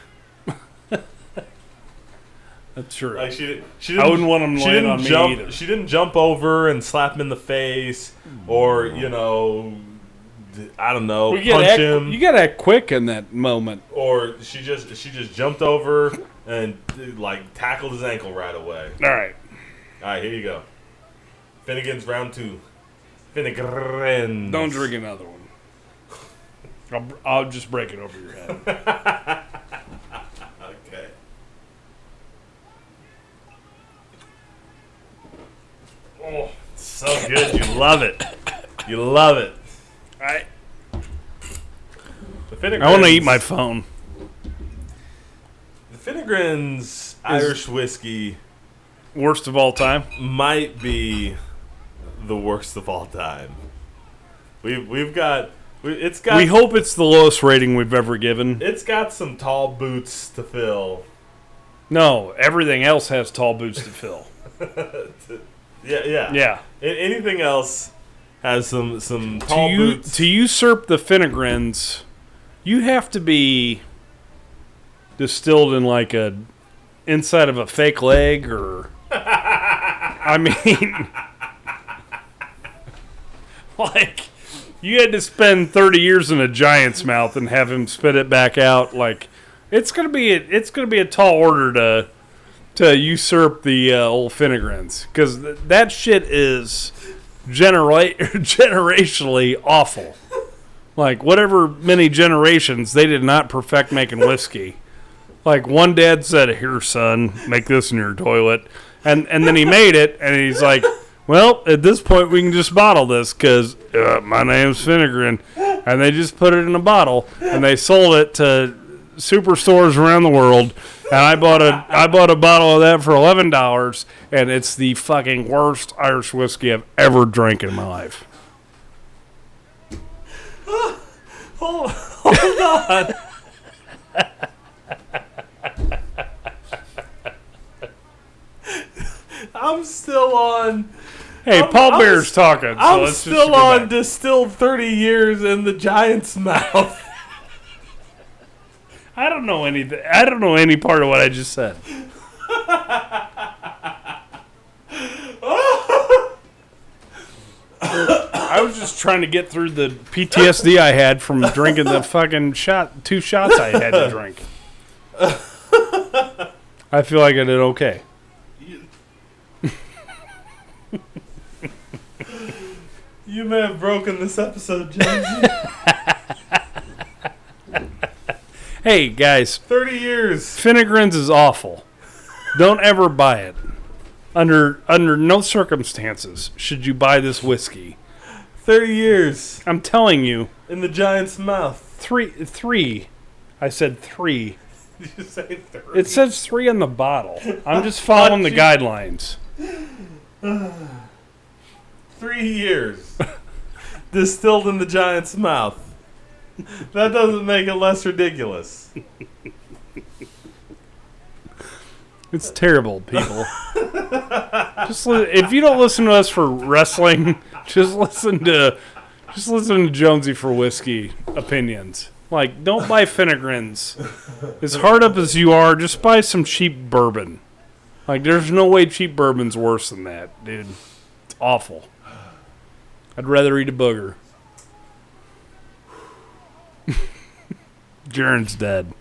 That's true. Like she didn't. I wouldn't want him to land on me jump. either. She didn't jump over and slap him in the face, or I don't know, punch him. You gotta act quick in that moment. Or she just jumped over and like tackled his ankle right away. All right. All right, here you go. Finnegan's round 2. Finnegan. Don't drink another one. I'll just break it over your head. Okay. Oh, so good. You love it. You love it. I The want to eat my phone. The Finnegans Irish whiskey Worst of all time. might be the worst of all time. We've got it's got We hope it's the lowest rating we've ever given. it's got some tall boots to fill. No, everything else has tall boots to fill. Yeah. Yeah. Anything else has some tall boots. To usurp the Finnegrins, you have to be distilled in like a inside of a fake leg, or I mean, like you had to spend 30 years in a giant's mouth and have him spit it back out. Like it's gonna be a tall order to usurp the old Finnegrins, because that shit is generationally awful. Like, whatever many generations, they did not perfect making whiskey. Like, one dad said, "Here, son, make this in your toilet." And then he made it, and he's like, "Well, at this point, we can just bottle this, because my name's Finnegrin." And they just put it in a bottle, and they sold it to superstores around the world. And I bought a bottle of that for $11, and it's the fucking worst Irish whiskey I've ever drank in my life. Hold on. I'm still on. Hey, Paul Bear's talking, so I'm let's still just go on back. distilled 30 years in the giant's mouth. I don't know anything. I don't know any part of what I just said. I was just trying to get through the PTSD I had from drinking the fucking 2 shots I had to drink. I feel like I did okay. You may have broken this episode, Jonesy. Hey, guys. 30 years. Finnegrins is awful. Don't ever buy it. Under no circumstances should you buy this whiskey. 30 years. I'm telling you. In the giant's mouth. Three. I said 3. Did you say 3? It says 3 on the bottle. I'm just following the guidelines. 3 years. Distilled in the giant's mouth. That doesn't make it less ridiculous. It's terrible, people. If you don't listen to us for wrestling, just listen to Jonesy for whiskey opinions. Like, don't buy Finnegrins. As hard up as you are, just buy some cheap bourbon. Like, there's no way cheap bourbon's worse than that, dude. It's awful. I'd rather eat a booger. Jaren's dead.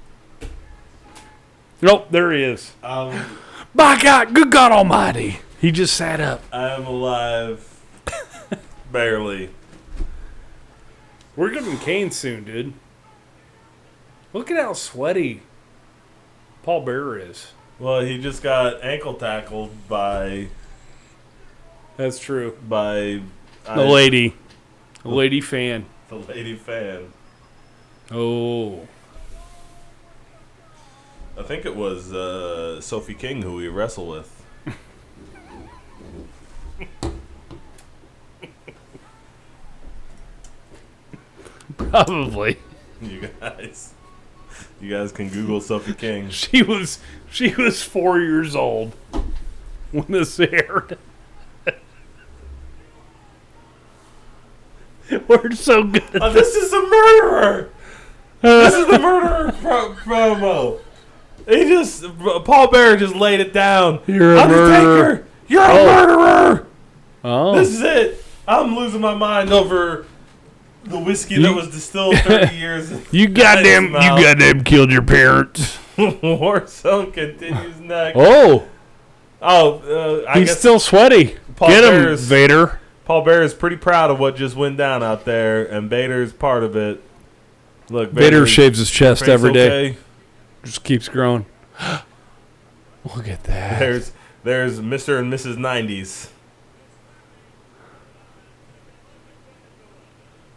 Nope, there he is. By God, good God Almighty. He just sat up. I am alive. Barely. We're getting Kane soon, dude. Look at how sweaty Paul Bearer is. Well, he just got ankle tackled by That's true. the lady fan. The lady fan. Oh. I think it was Sophie King who we wrestle with. Probably. You guys can Google Sophie King. She was 4 years old when this aired. We're so good. Oh, this is a murderer. This is the murderer promo. Paul Bearer just laid it down. You're a murderer. You're a murderer. Oh. This is it. I'm losing my mind over the whiskey that was distilled 30 years. You goddamn killed your parents. Warzone continues next. Oh. I He's guess still sweaty. Paul Get him, Bearer's- Vader. Paul Bearer is pretty proud of what just went down out there, and Vader's part of it. Look, Vader shaves his chest face every day. okay. Just keeps growing. Look at that. There's Mr. and Mrs. 90s.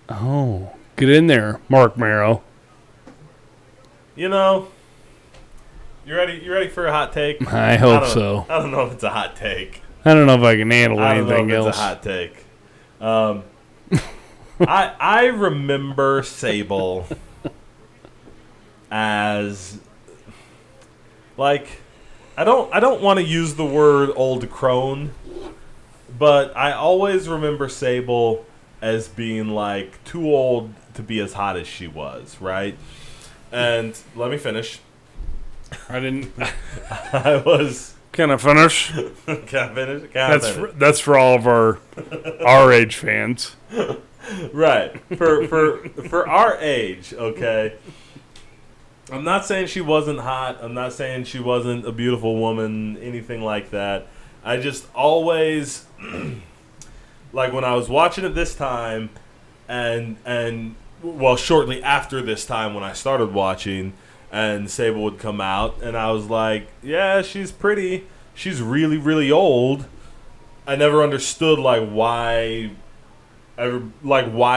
Oh. Get in there, Mark Marrow. You know, you ready for a hot take? I hope so. I don't know if it's a hot take. I don't know if I can handle I don't know anything if else. it's a hot take. I remember Sable as like I don't want to use the word old crone, but I always remember Sable as being like too old to be as hot as she was, right? And let me finish. I didn't. I was. Can I finish? Can I finish? Can I finish? That's for all of our age fans. Right. For our age, okay. I'm not saying she wasn't hot. I'm not saying she wasn't a beautiful woman, anything like that. I just always like when I was watching it this time and well, shortly after this time when I started watching and Sable would come out and I was like, yeah, she's pretty. She's really, really old. I never understood why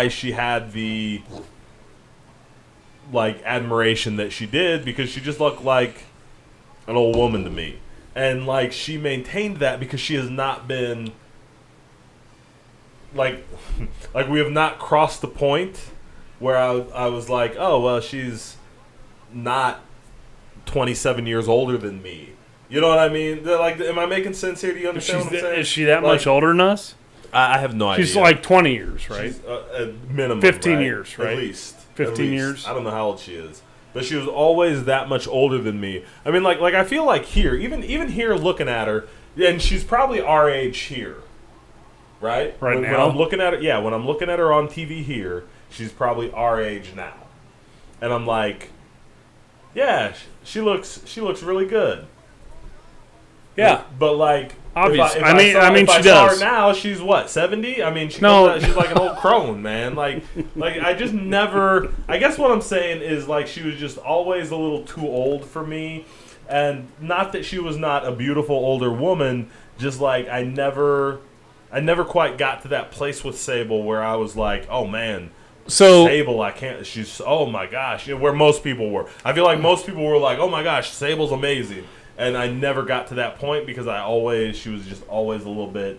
she had the admiration that she did, because she just looked like an old woman to me. And she maintained that because she has not been we have not crossed the point where I was like, oh well, she's not 27 years older than me. You know what I mean? Am I making sense here? Do you understand what I'm saying? Is she that much older than us? I have no idea. She's 20 years, right? She's, minimum. 15 right? years, right? At least. 15 years? I don't know how old she is. but she was always that much older than me. I mean, like I feel like here, even here looking at her, and she's probably our age here, right? Right when now? I'm looking at it, when I'm looking at her on TV here, she's probably our age now, and I'm like, yeah, she looks really good. Yeah. But like, Obvious. If I mean, if she saw does. her now, she's what, 70? I mean, No. she's like an old crone, man. Like I just never. I guess what I'm saying is like she was just always a little too old for me, and not that she was not a beautiful older woman. Just like I never quite got to that place with Sable where I was like, oh man. So Sable, I can't. She's oh my gosh, where most people were. I feel like most people were like, oh my gosh, Sable's amazing. And I never got to that point because she was just always a little bit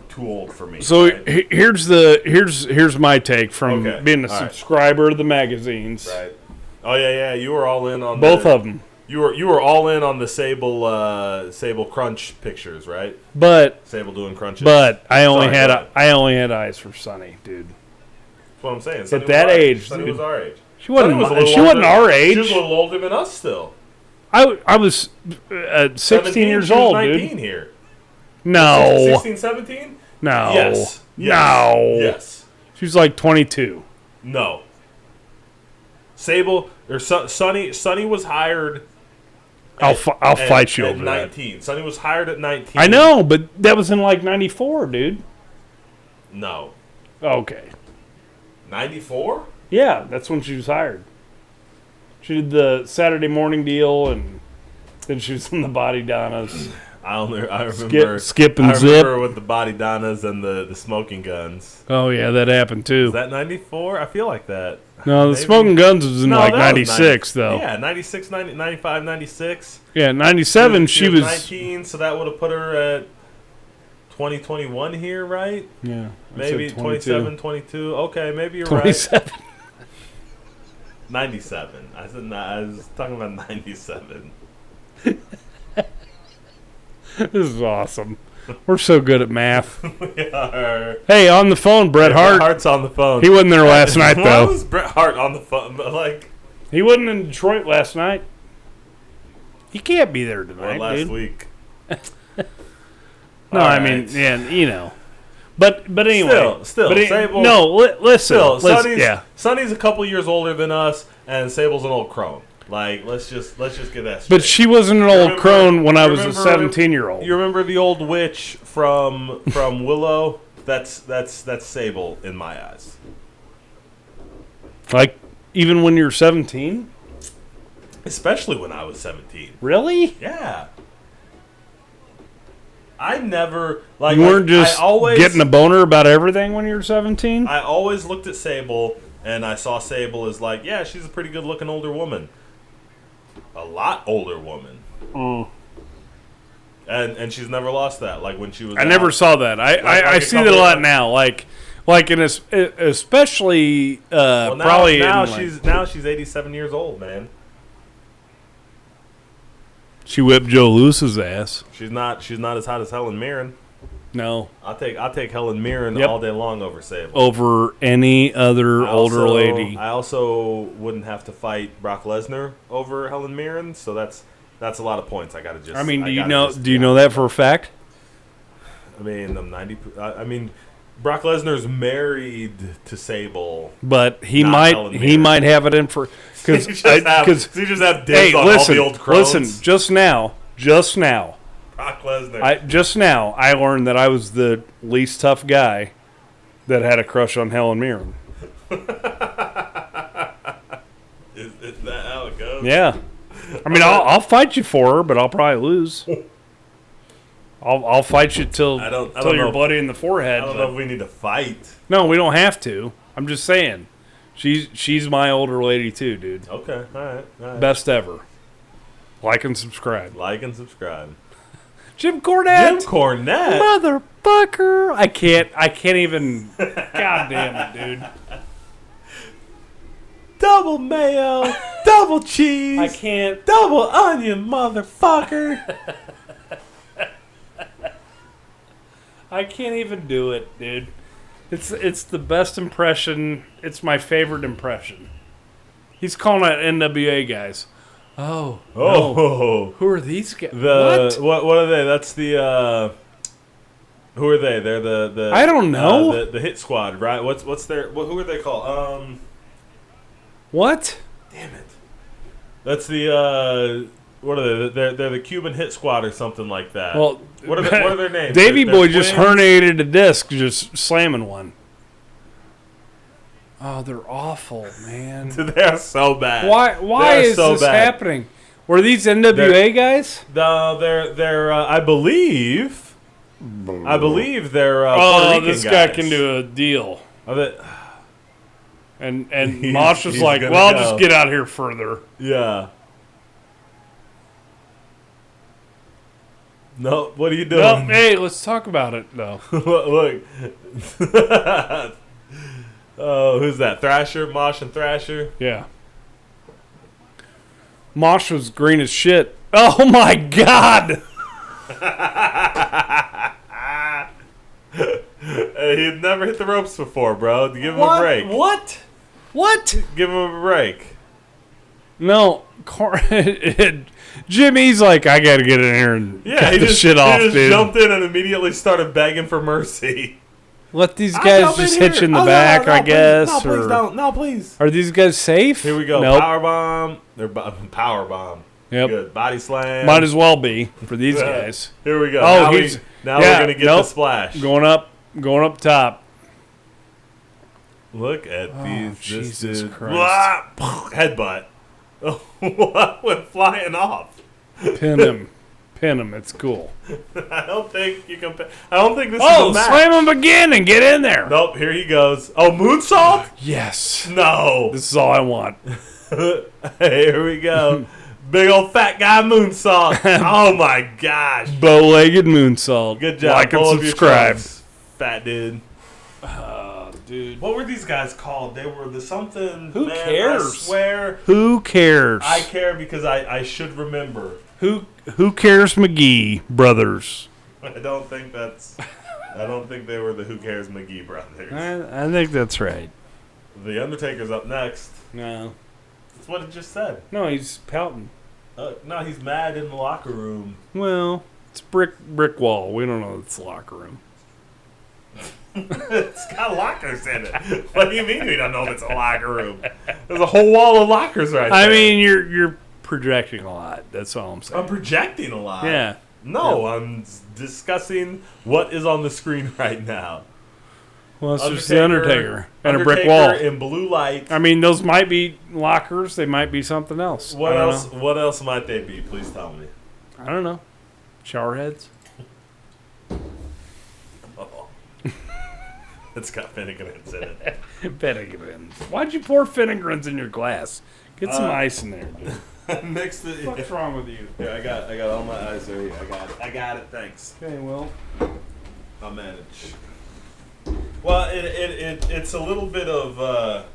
too old for me. So right? here's my take from Okay. being a All right. subscriber to the magazines. Right. Oh yeah, you were all in on Both of them. You were all in on the Sable crunch pictures, right? But Sable doing crunches. I only Sorry, had go ahead. I only had eyes for Sonny, dude. That's what I'm saying. Sonny was that our age, Sonny dude. was our age. She wasn't Sonny was a little she wasn't older- our age. She was a little older than us still. I was 16 17, years she was old, 19 dude. here. No. 16, 17? No. Yes. No. Yes. She was like 22. No. Sable or Sonny was hired. I'll fight you at over that. 19. Sonny was hired at 19. I know, but that was in like 94, dude. No. Okay. 94? Yeah, that's when she was hired. She did the Saturday morning deal, and then she was in the Body Donnas. I remember Skip and I Zip. remember with the Body Donnas and the smoking guns. Oh, yeah, that happened too. Is that 94? I feel like that. No, the Maybe. Smoking Guns was in like that was 96, though. Yeah, 96, 90, 95, 96. Yeah, 97, she was 19, so that would have put her at 2021 here, right? Yeah. I Maybe said 22. 27, 22. Okay, maybe you're 27. right. 97. I was talking about 97. This is awesome. We're so good at math. We are. Hey, on the phone, Bret Hart. Bret Hart's on the phone. He wasn't there last night, Why though. was Bret Hart on the phone? But like, He wasn't in Detroit last night. He can't be there or tonight, last dude. week. No, All I right. mean, yeah, you know. But anyway. Still, but Sable. no, listen. Still, Yeah. Sonny's a couple years older than us, and Sable's an old crone. Like, let's just get that straight. But she wasn't an old Remember- crone when I was a remember- 17-year-old. You remember the old witch from Willow? That's Sable in my eyes. Like, even when you're 17? Especially when I was 17. Really? Yeah. I never like You weren't I just always, getting a boner about everything when you were 17? I always looked at Sable and I saw Sable as like, yeah, she's a pretty good looking older woman. A lot older woman. And she's never lost that. Like when she was I never out. saw that. Like I a see that a couple lot of- now. Like in especially Well, now, probably now in, like, she's 87 years old, man. she whipped Joe Lewis's ass. She's not as hot as Helen Mirren. No, I'll take Helen Mirren Yep. all day long over Sable. over any other older lady. I also wouldn't have to fight Brock Lesnar over Helen Mirren, so that's a lot of points. I gotta just. I mean, do you gotta know? just- Do you know that for a fact? I mean, I'm 90. I mean, Brock Lesnar's married to Sable. But he Not Helen might Mirren. have it in for He just have dibs hey, on listen, all the old crones. listen. Just now, Brock Lesnar. I learned that I was the least tough guy that had a crush on Helen Mirren. Is that how it goes? Yeah, I mean, I'll fight you for her, but I'll probably lose. I'll fight you till I don't you're know. bloody in the forehead. I don't but- know if we need to fight. No, we don't have to. I'm just saying, she's my older lady too, dude. Okay, all right. Best ever. Like and subscribe. Like and subscribe. Jim Cornette. Jim Cornette. Motherfucker! I can't even. God damn it, dude! Double mayo, double cheese, I can't. double onion, motherfucker. I can't even do it, dude. It's the best impression. It's my favorite impression. He's calling out NWA guys. Oh. Oh. No. Who are these guys? What are they? That's the who are they? They're the I don't know. The Hit Squad, right? What's their who are they called? What? Damn it. That's the what are they? They're the Cuban Hit Squad or something like that. Well, what are their names? Davey They're Boy just twins? herniated a disc just slamming one. Oh, they're awful, man. They're so bad. Why They're is so this bad. happening? Were these NWA guys? No, they're I believe they're Puerto Oh, Rican this guys. guy can do a deal. Are they- And He's- Mosh was he's like, gonna well, I'll go. just get out here further. Yeah. No, what are you doing? Well, hey, let's talk about it, though. Look. Oh, who's that? Thrasher? Mosh and Thrasher? Yeah. Mosh was green as shit. Oh, my God. Hey, he'd never hit the ropes before, bro. Give him a break. What? What? Give him a break. No. Jimmy's like, I got to get in here and Yeah, cut he this just, shit off, he just dude. jumped in and immediately started begging for mercy. Let these I'll guys jump in just hit here. you in the Oh, no, back, no, I please. guess. No, please or don't. No, please. Are these guys safe? Here we go. Nope. Power bomb. They're power bomb. Yep. Good. Body slam. Might as well be for these guys. Here we go. Oh, now he's we're yeah, gonna get nope. the splash. Going up top. Look at these. This Jesus dude. Christ. Blah, headbutt. Oh, what went flying off? Pin him. Pin him. It's cool. I don't think you can. I don't think this is Oh, a match. slam him again and get in there. Nope. Here he goes. Oh, moonsault? Yes. No. This is all I want. Here we go. Big old fat guy moonsault. Oh my gosh. Bow-legged moonsault. Good job. Like and Pull up your subscribe. trunks, fat dude. Dude. What were these guys called? They were the something. Who man, cares? I swear. Who cares? I care because I should remember. Who cares, McGee brothers? I don't think they were the Who Cares McGee brothers. I think that's right. The Undertaker's up next. No. That's what it just said. No, he's pouting. No, he's mad in the locker room. Well, it's brick wall. We don't know it's the locker room. It's got lockers in it. What do you mean we don't know if it's a locker room? There's a whole wall of lockers right there. I mean, you're projecting a lot. That's all I'm saying. I'm projecting a lot. Yeah. No, I'm discussing what is on the screen right now. Well, it's just the Undertaker and a brick Undertaker wall. in blue light. I mean, those might be lockers. They might be something else. What I don't else? know. What else might they be? Please tell me. I don't know. Shower heads. It's got vinegarins in it. Vinegarins. Why'd you pour vinegarins in your glass? Get some ice in there, dude. Mixed it. What's wrong with you? Yeah, I got all my eyes right here. I got it. Thanks. Okay, well. I'll manage. Well, it's a little bit of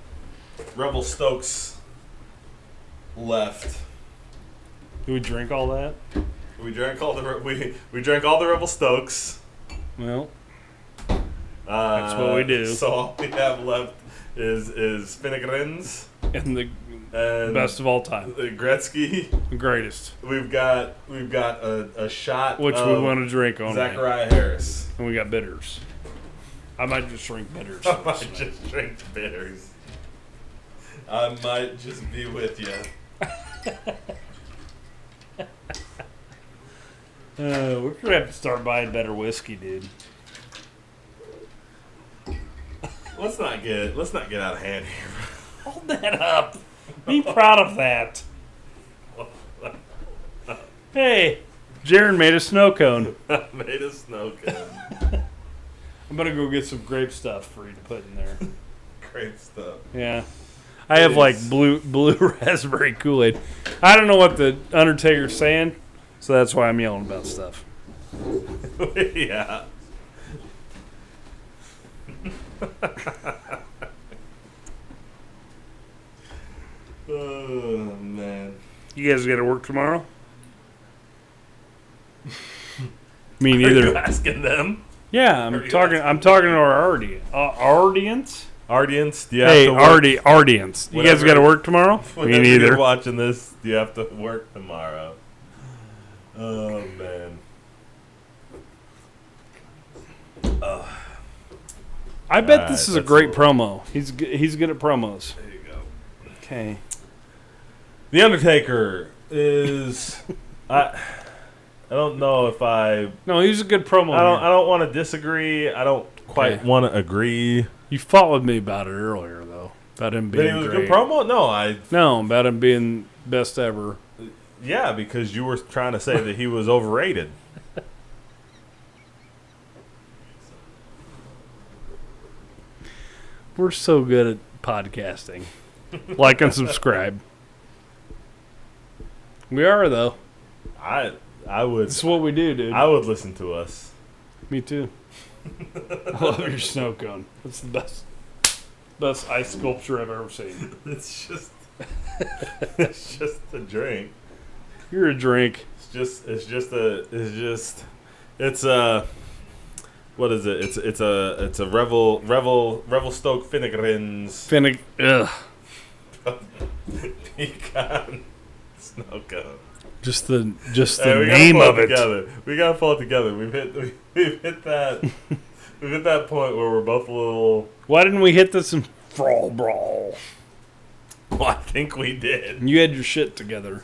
Rebel Stokes left. Do we drink all that? We drank all the we drank all the Rebel Stokes. Well, that's what we do. So all we have left is vinegarins And the and best of all time. Gretzky. The greatest. We've got a shot Which of we want to drink on. Zachariah Harris. And we got bitters. I might just drink bitters. I might just drink bitters. I might just be with you. We're going to have to start buying better whiskey, dude. Let's not get out of hand here. Hold that up. Be proud of that. Hey, Jaron made a snow cone. I made a snow cone. I'm going to go get some grape stuff for you to put in there. Great stuff. Yeah. I have like blue raspberry Kool-Aid. I don't know what the Undertaker's saying, so that's why I'm yelling about stuff. Yeah. Oh man. You guys got to work tomorrow? Me Are you neither. asking them? Yeah, Are you I'm talking to our audience. Audience, do you have Hey, to work? audience. You guys Whatever. got to work tomorrow? Me Whenever neither. you're watching this, do you have to work tomorrow? Oh, man. I bet All this right, is a that's great a promo. He's good at promos. There you go. Okay. The Undertaker is... I don't know if No, he's a good promo. I don't want to disagree. I don't quite Okay. want to agree. You fought with me about it earlier, though. About him But being it was a great. good promo? No, No, about him being best ever. yeah, because you were trying to say that he was overrated. We're so good at podcasting. Like and subscribe. We are, though. I would This is what we do, dude. I would listen to us. Me too. I love your snow cone. It's the best ice sculpture I've ever seen. It's just it's just a drink. You're a drink. It's a what is it? It's a Revel Stoke Finnegan's Ugh. pecan snow cone. Just the Hey, we gotta name pull of it. Together. We gotta pull it together. We've hit that we've hit that point where we're both a little. Why didn't we hit this in Brawl Brawl? Well, I think we did. You had your shit together.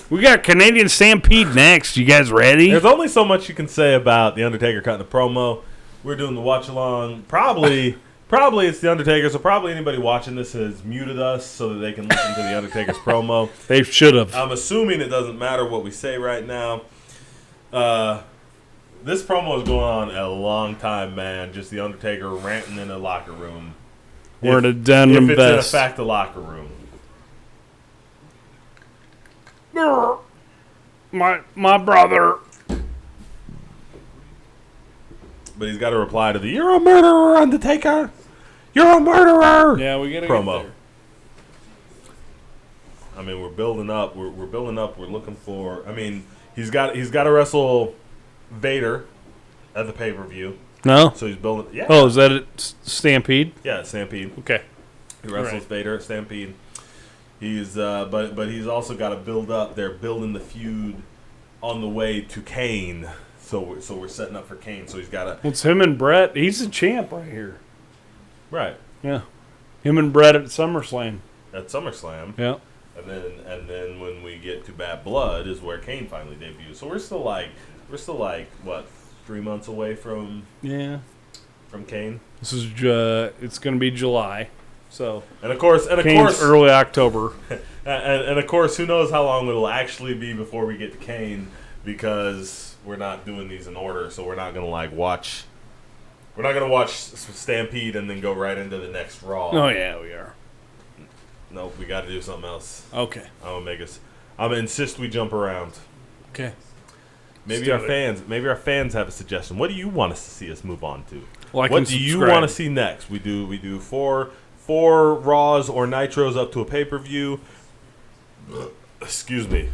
We got Canadian Stampede next. You guys ready? There's only so much you can say about the Undertaker cutting the promo. We're doing the watch along. Probably it's the Undertaker. So probably anybody watching this has muted us so that they can listen to the Undertaker's promo. They should have. I'm assuming it doesn't matter what we say right now. This promo is going on a long time, man. Just the Undertaker ranting in a locker room. We're in a den If and it's best. in fact a locker room. My brother. But he's got to reply to the "You're a murderer, Undertaker. You're a murderer." Yeah, we gotta promo. get there. I mean, we're building up. We're building up. We're looking for. I mean, he's got to wrestle Vader at the pay-per-view. No. So he's building. Yeah. Oh, is that it? Stampede? Yeah, Stampede. Okay. He wrestles Right. Vader at Stampede. He's but he's also got to build up. They're building the feud on the way to Kane. So we're setting up for Kane. So he's got to. Well, it's him and Brett. He's a champ right here. Right. Yeah. Him and Brett at SummerSlam. At SummerSlam. Yeah. And then when we get to Bad Blood is where Kane finally debuts. So we're still like what, 3 months away from Yeah. Kane. This is it's going to be July. So And of course Kane's early October. and of course who knows how long it'll actually be before we get to Kane, because we're not doing these in order. So we're not going to watch Stampede and then go right into the next Raw. Oh yeah, we are. No, we got to do something else. Okay. I'm gonna insist we jump around. Okay. Maybe Let's our do it. fans have a suggestion. What do you want us to see us move on to? Like What and do you subscribe. want to see next? We do four Raws or Nitros up to a pay-per-view. Excuse me.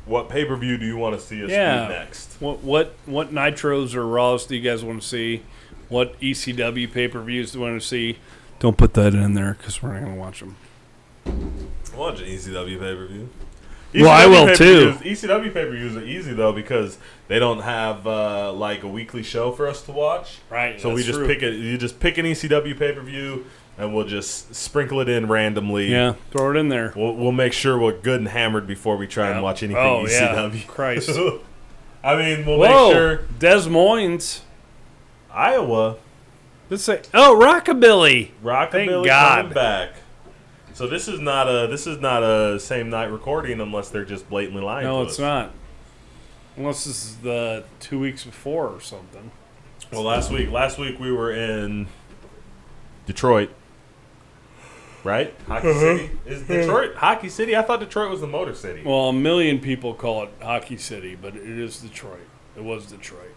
What pay-per-view do you want to see us do next? What Nitros or Raws do you guys want to see? What ECW pay-per-views do you want to see? Don't put that in there because we're not going to watch them. Watch an ECW pay-per-view. Well, I will too. ECW pay-per-views are easy though because they don't have a weekly show for us to watch. Right. So we just pick it. You just pick an ECW pay-per-view and we'll just sprinkle it in randomly. Yeah, throw it in there. We'll make sure we're good and hammered before we try and watch anything ECW. Yeah. Christ. I mean, we'll Whoa, make sure Des Moines. Iowa Let's say, Rockabilly. Rockabilly Thank God. coming back. So this is not a same night recording unless they're just blatantly lying. No, to it's us. not. Unless this is the 2 weeks before or something. Well, last week we were in Detroit, right? Hockey City is Detroit Hockey City. I thought Detroit was the Motor City. Well, a million people call it Hockey City, but it is Detroit. It was Detroit.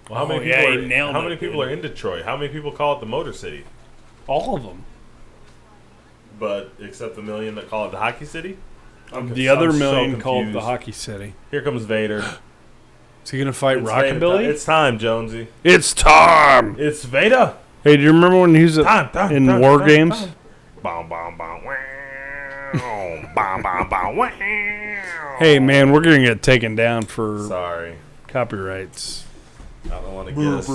Well, how many yeah, people? you nailed How it, many people dude. are in Detroit? How many people call it the Motor City? All of them. But except the million that call it the Hockey City. The other I'm so million called the confused. Hockey City. Here comes Vader. Is he going to fight It's Rockabilly? Vader. It's time, Jonesy. It's time! It's Vader. Hey, do you remember when he was in War Games? Bom, bom, bom, wow. Bom, bom, bom, wow. Hey, man, we're going to get taken down for Sorry. copyrights. I don't want to guess.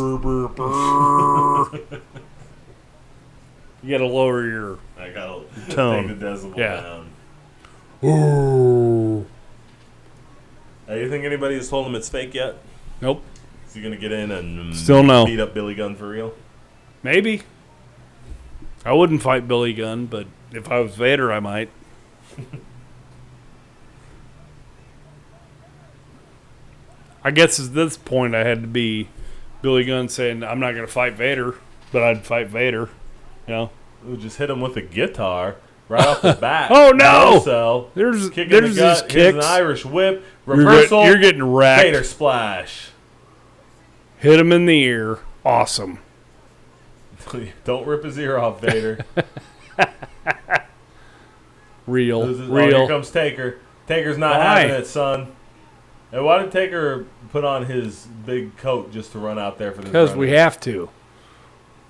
You got to lower your I gotta tone. take the decibel Yeah. down. Ooh. Hey, you think anybody has told him it's fake yet? Nope. Is he gonna get in and Still no. beat up Billy Gunn for real? Maybe. I wouldn't fight Billy Gunn, but if I was Vader, I might. I guess at this point I had to be Billy Gunn saying, I'm not going to fight Vader, but I'd fight Vader. You know? Ooh, just hit him with a guitar right off the bat. Oh, no! So There's kick in these the gut. Here's an kicks. Irish whip. Reversal. You're getting wrecked. Vader splash. Hit him in the ear. Awesome. Don't rip his ear off, Vader. Real. Oh, Real. here comes Taker. Taker's not Why? having it, son. And why did Taker put on his big coat just to run out there for this? Because we run-in? have to.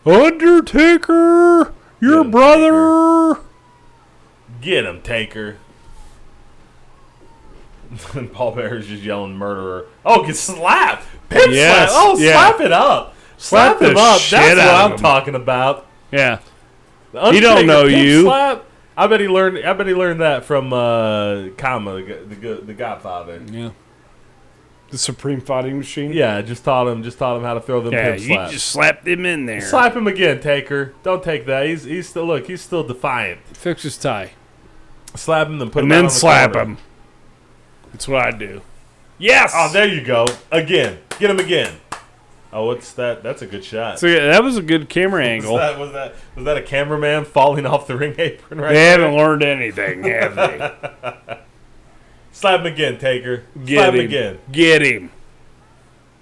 Undertaker! Your Get him, brother! Get him, Taker. And Paul Bearer's just yelling murderer. Oh, get slapped! Pimp Yes, slap! Oh, yeah. slap it up! Slap Slap him the up! shit That's what out I'm of him. talking about. Yeah. The He don't Undertaker know pimp you. Slap? I bet he learned that from Kama, the Godfather. Yeah. The Supreme Fighting Machine? Yeah, just taught him how to throw them Yeah, pimp you slaps. just slapped him in there. Slap him again, Taker. Don't take that. He's still defiant. Fix his tie. Slap him, then put And him out then on the slap corner. him. That's what I do. Yes! Oh, there you go. Again. Get him again. Oh, what's that? That's a good shot. So yeah, that was a good camera angle. Was that a cameraman falling off the ring apron right They there? haven't learned anything, have they? Slap him again, Taker. Get Slap him him. again. Get him.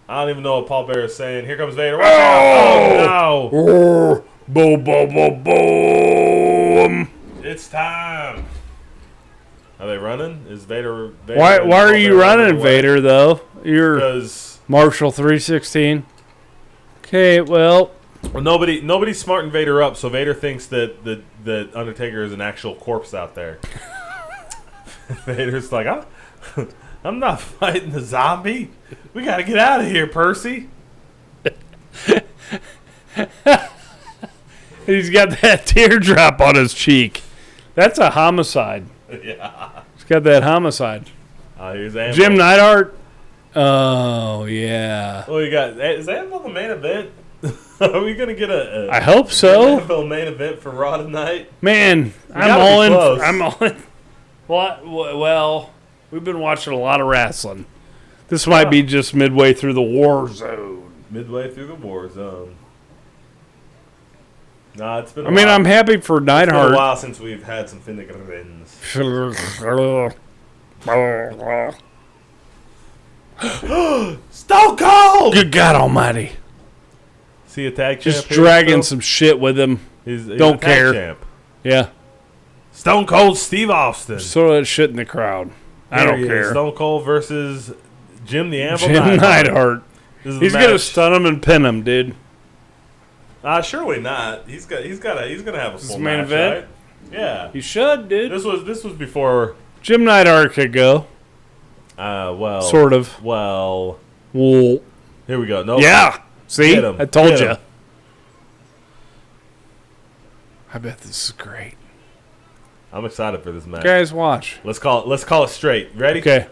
I don't even know what Paul Bearer is saying. Here comes Vader. Watch out. Oh, no. Boom, boom, boom, boom. It's time. Are they running? Is Vader Why and are Paul you Bearer running, away? Vader, though? You're Because Marshall 316. Okay, well, nobody's smarting Vader up, so Vader thinks that Undertaker is an actual corpse out there. Vader's like, I'm not fighting the zombie. We got to get out of here, Percy. he's got that teardrop on his cheek. That's a homicide. Yeah. He's got that homicide. Here's Anvil. Jim Neidhart. Oh, yeah. Oh, you got is Anvil the main event? Are we gonna get a I hope so. Anvil main event for Raw tonight? Man, I'm gotta all be in. close. I'm all in. Well, we've been watching a lot of wrestling. This might be just midway through the war zone. Midway through the war zone. Nah, it's been. I mean, I'm happy for It's been a Neidhart. while since we've had some Finnegan's. Stone Cold. Good God Almighty! See a tag champ? Just here dragging still? some shit with him. He's don't a tag care. Champ. Yeah, Stone Cold Steve Austin. throw that shit in the crowd. I Here don't he is, care. Stone Cold versus Jim the Anvil Jim Neidhart. Neidhart. This is the He's gonna match. stun him and pin him, dude. Surely not. He's gonna have a This full is main match, event? right? Yeah. He should, dude. This was before. Jim Neidhart could go, Well. sort of. Well. Well, Here we go. No. yeah. See, Get him. I told Get you. him. I bet this is great. I'm excited for this match. Guys, watch. Let's call it straight. Ready? Okay.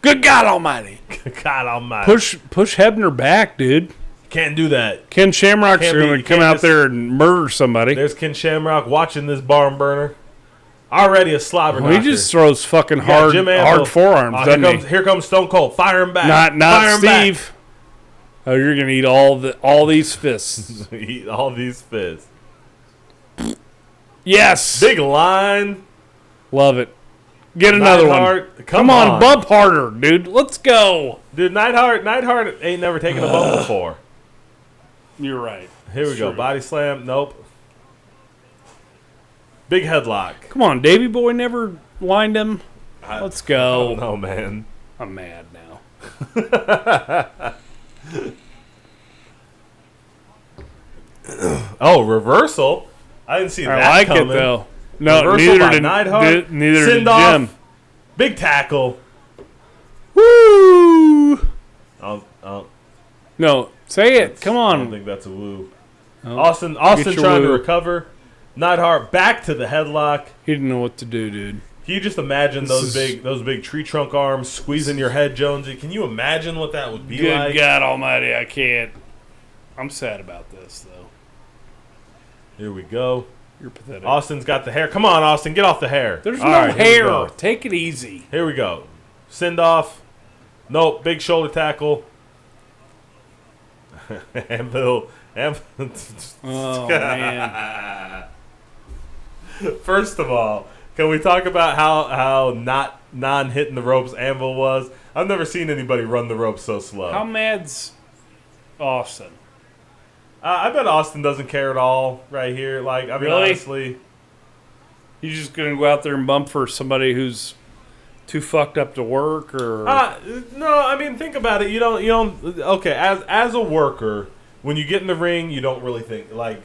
Good God Almighty! God Almighty. Push Hebner back, dude. Can't do that. Ken Shamrock's Can't going be- to come can't out just- there and murder somebody. There's Ken Shamrock watching this barn burner. Already a slobber Well, he knocker. just throws fucking You got Jim Anvil. hard forearms, Here doesn't here comes Stone Cold. Fire him back. he? Not Fire him Steve. Oh, you're gonna eat all these fists. back. Eat all these fists. Yes, Big line. love it. Get another one. Neidhart. Come on, bump harder, dude. Let's go. Dude, Neidhart ain't never taken a bump before. You're right. Here we go. True. Body slam. Nope. Big headlock. Come on, Davy Boy never lined him. Let's go. Oh, no, man. I'm mad now. Oh, reversal. I didn't see that I like coming. it though. No, Reversal neither by did Neidhart. neither did Send off. Jim. Big tackle. Woo! No, Say it. Come I don't on. think that's a woo. Oh, Austin get your trying to woo. recover. Neidhart back to the headlock. He didn't know what to do, dude. Can you just imagine This those big tree trunk arms squeezing your head, Jonesy? Can you imagine what that would be Good like? God Almighty, I can't. I'm sad about this though. Here we go. You're pathetic. Austin's got the hair. Come on, Austin, get off the hair. There's All no right, here we hair. go. Take it easy. Here we go. Send off. Nope. Big shoulder tackle. Anvil. Oh man. First of all, can we talk about how not non-hitting the ropes Anvil was? I've never seen anybody run the ropes so slow. How mad's Austin? I bet Austin doesn't care at all right here. Like, I mean, Really? honestly. You just gonna go out there and bump for somebody who's too fucked up to work, or No, I mean, think about it. You don't. Okay, as a worker, when you get in the ring, you don't really think like.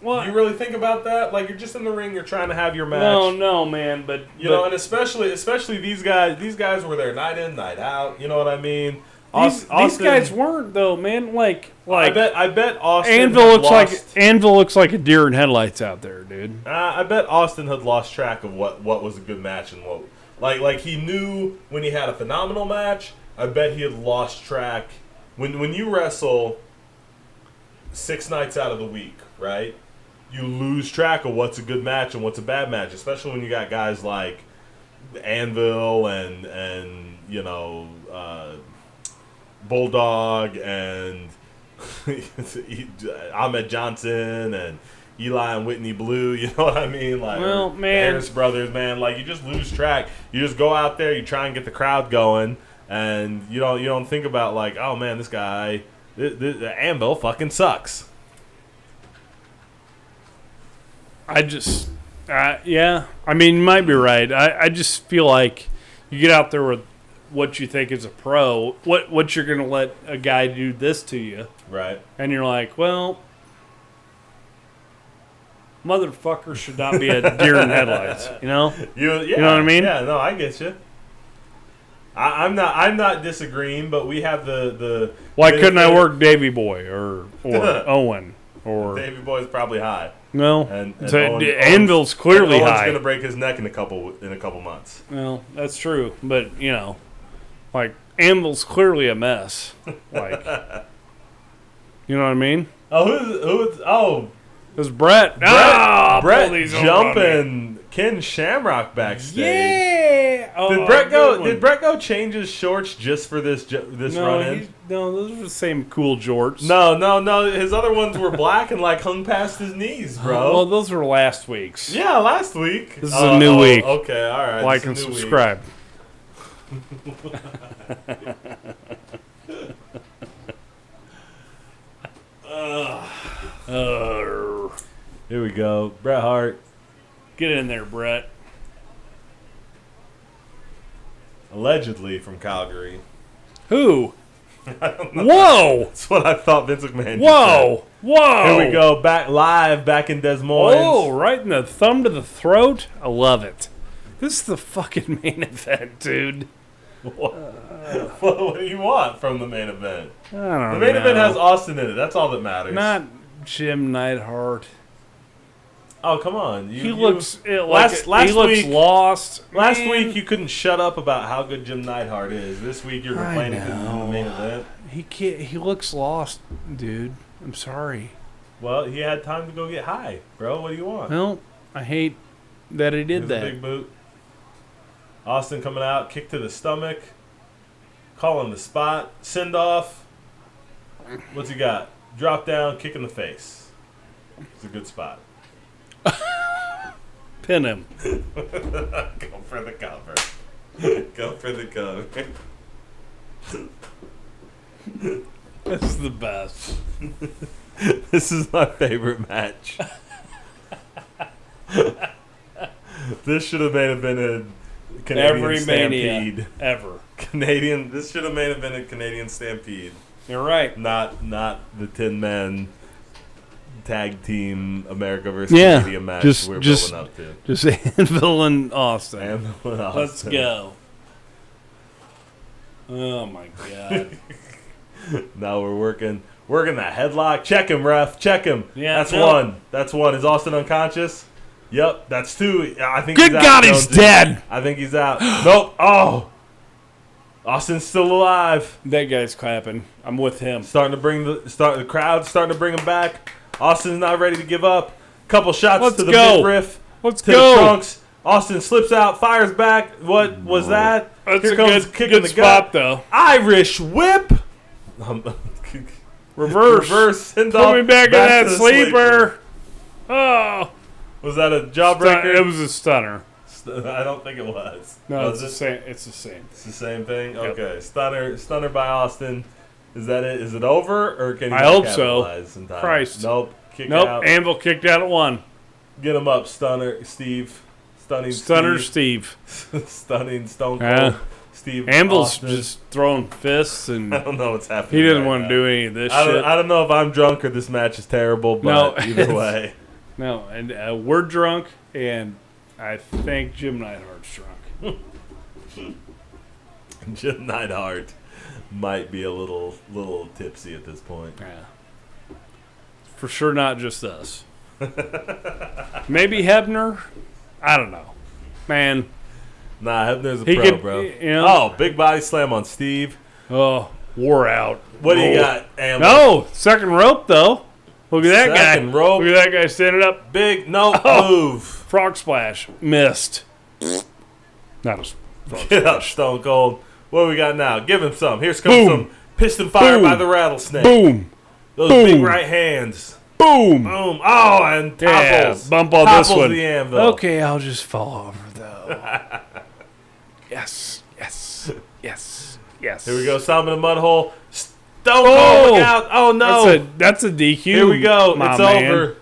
what? Do you really think about that? Like, you're just in the ring, you're trying to have your match. No, man. But You know, and especially these guys. These guys were there night in, night out. You know what I mean? these Austin- guys weren't though, man. Like I bet Austin. Anvil had looks lost, Anvil looks like a deer in headlights out there, dude. I bet Austin had lost track of what was a good match and what. Like he knew when he had a phenomenal match. I bet he had lost track. When you wrestle 6 nights out of the week, right? You lose track of what's a good match and what's a bad match, especially when you got guys like Anvil and you know Bulldog and Ahmed Johnson and Eli and Whitney Blue. You know what I mean? Like, Well, the man. Harris brothers, man. Like, you just lose track. You just go out there, you try and get the crowd going, and you don't think about like, oh man, this guy, the Anvil fucking sucks. I just, yeah. I mean, you might be right. I just feel like you get out there with what you think is a pro. What you're gonna let a guy do this to you, Right. and you're like, well, motherfucker should not be a deer in headlights. You know? You know what I mean? Yeah, no, I get you. I'm not disagreeing, but we have the Why couldn't I benefit- work Davy Boy or Owen or Davey Boy's probably high, no? and So Owen- Anvil's clearly Owen's high. gonna break his neck in a couple months. Well, that's true, but you know, like Anvil's clearly a mess. Like, you know what I mean? Oh, It was Brett. Brett pull these over on me. jumping Ken Shamrock backstage. Yeah. Oh, Did Brett good one. Did Brett go change his shorts just for this No, run in? no, those are the same cool jorts. No. His other ones were black and like hung past his knees, bro. Well, those were last week's. Yeah, last week. This is a new week. Okay, all right. Like this and is a new week. subscribe. Here we go. Bret Hart, Get in there, Brett. allegedly from Calgary. Who? Whoa! That's what I thought Vince McMahon just Whoa! Whoa! said. Here we go. Back in Des Moines. Oh, right in the thumb to the throat. I love it. This is the fucking main event, dude. What do you want from the main event? I don't The main know. event has Austin in it. That's all that matters. Not Jim Neidhart. Oh, come on. He looks last he looks week- lost. Last Man, week you couldn't shut up about how good Jim Neidhart is. This week you're I complaining because he's in the know. main event. he can't. He looks lost, dude. I'm sorry. Well, he had time to go get high, bro. What do you want? Well, I hate that he did Here's a that. big boot. Austin coming out, kick to the stomach, calling the spot, send off. What's he got? Drop down, kick in the face. It's a good spot. Pin him. Go for the cover. Go for the cover. This is the best. This is my favorite match. This should have main evented Canadian Every Stampede. mania ever. This should have main evented Canadian Stampede. You're right. Not the 10-man tag team America versus Yeah, Canadian match just- we're just- building up to. Just Anvil and Austin. Anvil and Let's Austin. go. Oh my God. Now we're working that headlock. Check him, ref. Check him. Yeah, that's no. one. That's one. Is Austin unconscious? Yep, that's two. I think Good he's out. God, he's Jonesy. dead. I think he's out. Nope. Oh, Austin's still alive. That guy's clapping. I'm with him. Starting to bring the crowd. Starting to bring him back. Austin's not ready to give up. Couple shots Let's to the go. midriff. Let's To go. the trunks. Austin slips out, fires back. What was that? That's Here a comes good, kick in good the spot, gut. though. Irish whip. Reverse. Send Put me back in that to the sleeper. Oh. Was that a jawbreaker? It was a stunner. I don't think it was. No, Was it's the same. It's the same. It's the same thing. Yep. Okay, stunner by Austin. Is that it? Is it over, or can he I not hope so. capitalize in time? Christ. Nope. Kick Nope. out. Anvil kicked out at one. Get him up, Stunner Steve. Stunning Stunner Steve. Stunning Stone Cold Yeah. Steve. Anvil's Austin. just throwing fists, and I don't know what's happening. he doesn't right want now. to do any of this I shit. don't know if I'm drunk or this match is terrible, but No, either way. No, and we're drunk, and I think Jim Neidhart's drunk. Jim Neidhart might be a little tipsy at this point. Yeah. For sure not just us. Maybe Hebner? I don't know. Man. Nah, Hebner's a He pro, could, bro. you know. Oh, big body slam on Steve. Oh, wore out. What do you Oh. got, Amber? No, second rope, though. Look at that guy. Second rope. Look at that guy standing up. Big, no, Oh. move. Frog splash. Missed. Not a frog Get up, splash. Stone Cold. What do we got now? Give him some. Here's comes Boom. some piston fire Boom. by the rattlesnake. Boom. Those Boom. big right hands. Boom. Boom. Oh, and Yeah, topples. bump on Topples this one. the anvil. Okay, I'll just fall over, though. Yes. Yes. Yes. Yes. Here we go. Stomp in the mud hole. Stone Oh. Cold, look out. Oh, no. That's a DQ. Here we go. my It's man. over.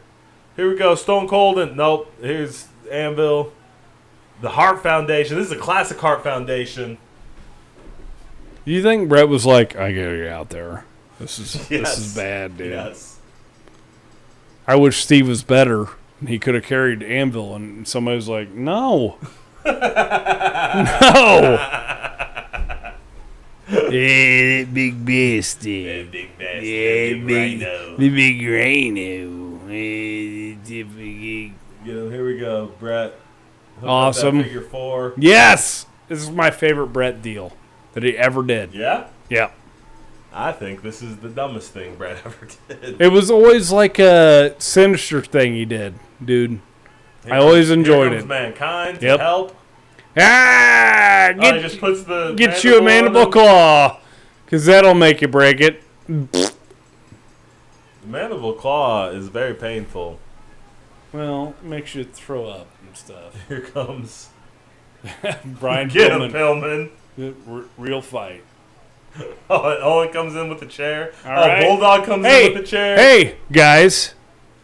Here we go. Stone Cold and nope. Here's Anvil. The Hart Foundation. This is a classic Hart Foundation. You think Brett was like, I gotta get out there. This is Yes. bad, dude. Yes. I wish Steve was better. He could have carried Anvil, and somebody was like, no. No. Yeah, that big bastard. Big bastard. The big rhino. Get him. Here we go. Brett. Hook up that Awesome. Figure 4. Yes! This is my favorite Brett deal that he ever did. Yeah? Yeah. I think this is the dumbest thing Brett ever did. It was always like a sinister thing he did, dude. I always enjoyed Here comes it. Mankind to Yep. help. Ah! He just puts the Get you a mandible on him. claw, because that'll make you break it. The mandible claw is very painful. Well, makes you throw up and stuff. Here comes. Brian Get him, Pillman, Pillman. real fight. Oh, it comes in with the chair. All right. Bulldog comes Hey, in with the chair. hey, guys,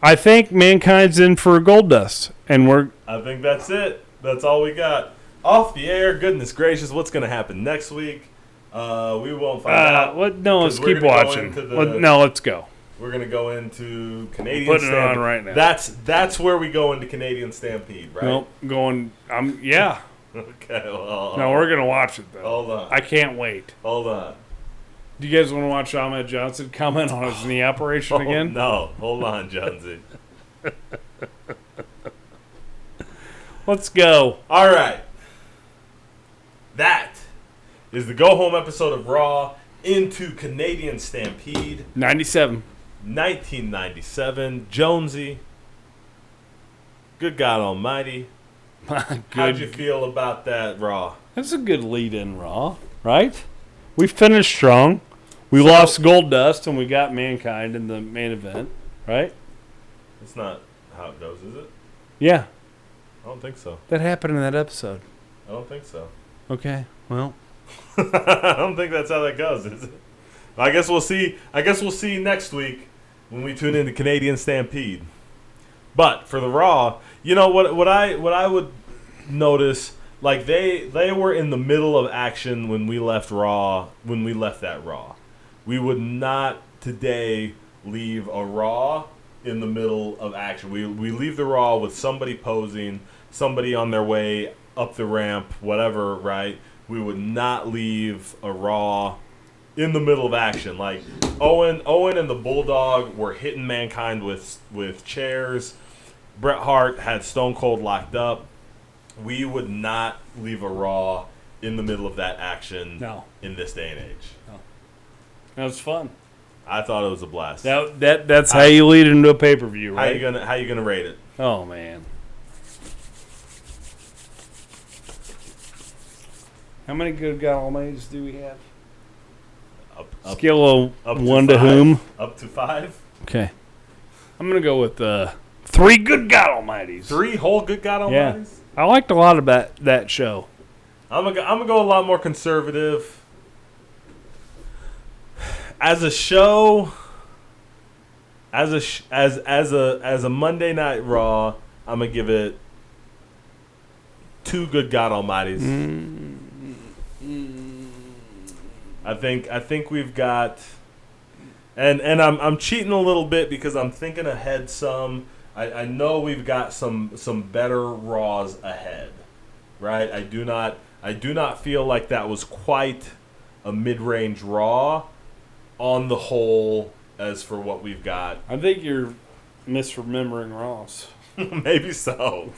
I think Mankind's in for Gold Dust, and we're I think that's it. That's all we got. Off the air. Goodness gracious, what's going to happen next week? We won't find out. what? No, let's 'cause we're keep gonna go watching. into the- No, let's go. We're going to go into Canadian Putting it on Stampede. right now. That's where we go into Canadian Stampede, right? Nope, going. Yeah. Okay, well. No, we're gonna watch it though. Hold on. I can't wait. Hold on. Do you guys want to watch Ahmed Johnson comment on his knee operation Oh, again? no. Hold on, Jonesy. Let's go. All right. That is the go home episode of Raw into Canadian Stampede 97. 1997. Jonesy. Good God Almighty. How'd you feel about that Raw? That's a good lead-in Raw, right? We finished strong. We lost Gold Dust and we got Mankind in the main event, right? That's not how it goes, is it? Yeah, I don't think so. that happened in that episode. I don't think so. Okay, well, I don't think that's how that goes, is it? I guess we'll see. I guess we'll see next week when we tune into Canadian Stampede. But for the Raw, you know what I would notice, like they were in the middle of action when we left Raw. When we left that Raw, we would not today leave a Raw in the middle of action. We leave the Raw with somebody posing, somebody on their way up the ramp, whatever, right? We would not leave a Raw in the middle of action. Like Owen and the Bulldog were hitting Mankind with chairs. Bret Hart had Stone Cold locked up. We would not leave a Raw in the middle of that action in this day and age. No. That was fun. I thought it was a blast. That's how you lead into a pay-per-view, right? How you gonna rate it? Oh, man. How many good God Almighties do we have? Up Scale of to 1 to 5? whom? Up to 5? Okay. I'm going to go with 3 good God Almighties. 3 whole good God Almighties? Yeah. I liked a lot of that show. I'm gonna go a lot more conservative. As a show, as a Monday Night Raw, I'm gonna give it 2 good God Almighties. I think we've got, and I'm cheating a little bit because I'm thinking ahead some. I know we've got some better Raws ahead, right? I do not feel like that was quite a mid-range Raw on the whole as for what we've got. I think you're misremembering Ross. Maybe so.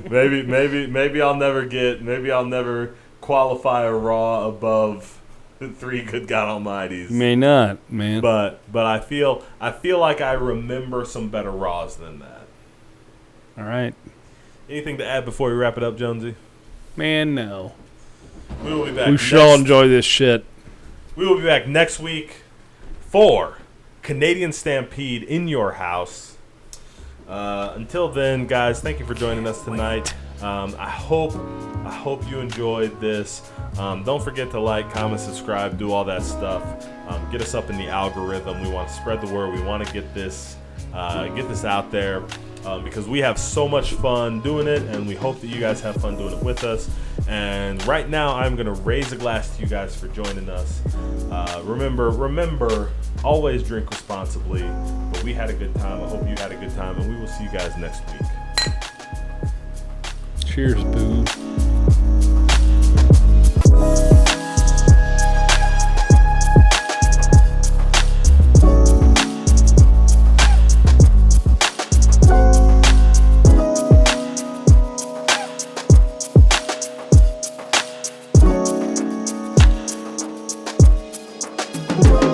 maybe I'll never qualify a Raw above the 3 good God Almighties. You may not, man. But I feel like I remember some better Raws than that. All right. Anything to add before we wrap it up, Jonesy? Man, no. We will be back. We should all enjoy this shit. We will be back next week for Canadian Stampede in your house. Until then, guys, thank you for joining us tonight. I hope you enjoyed this. Don't forget to like, comment, subscribe, do all that stuff. Get us up in the algorithm. We want to spread the word. We want to get this out there because we have so much fun doing it, and we hope that you guys have fun doing it with us. And right now, I'm going to raise a glass to you guys for joining us. Remember, always drink responsibly. But we had a good time. I hope you had a good time, and we will see you guys next week. Cheers, boo. you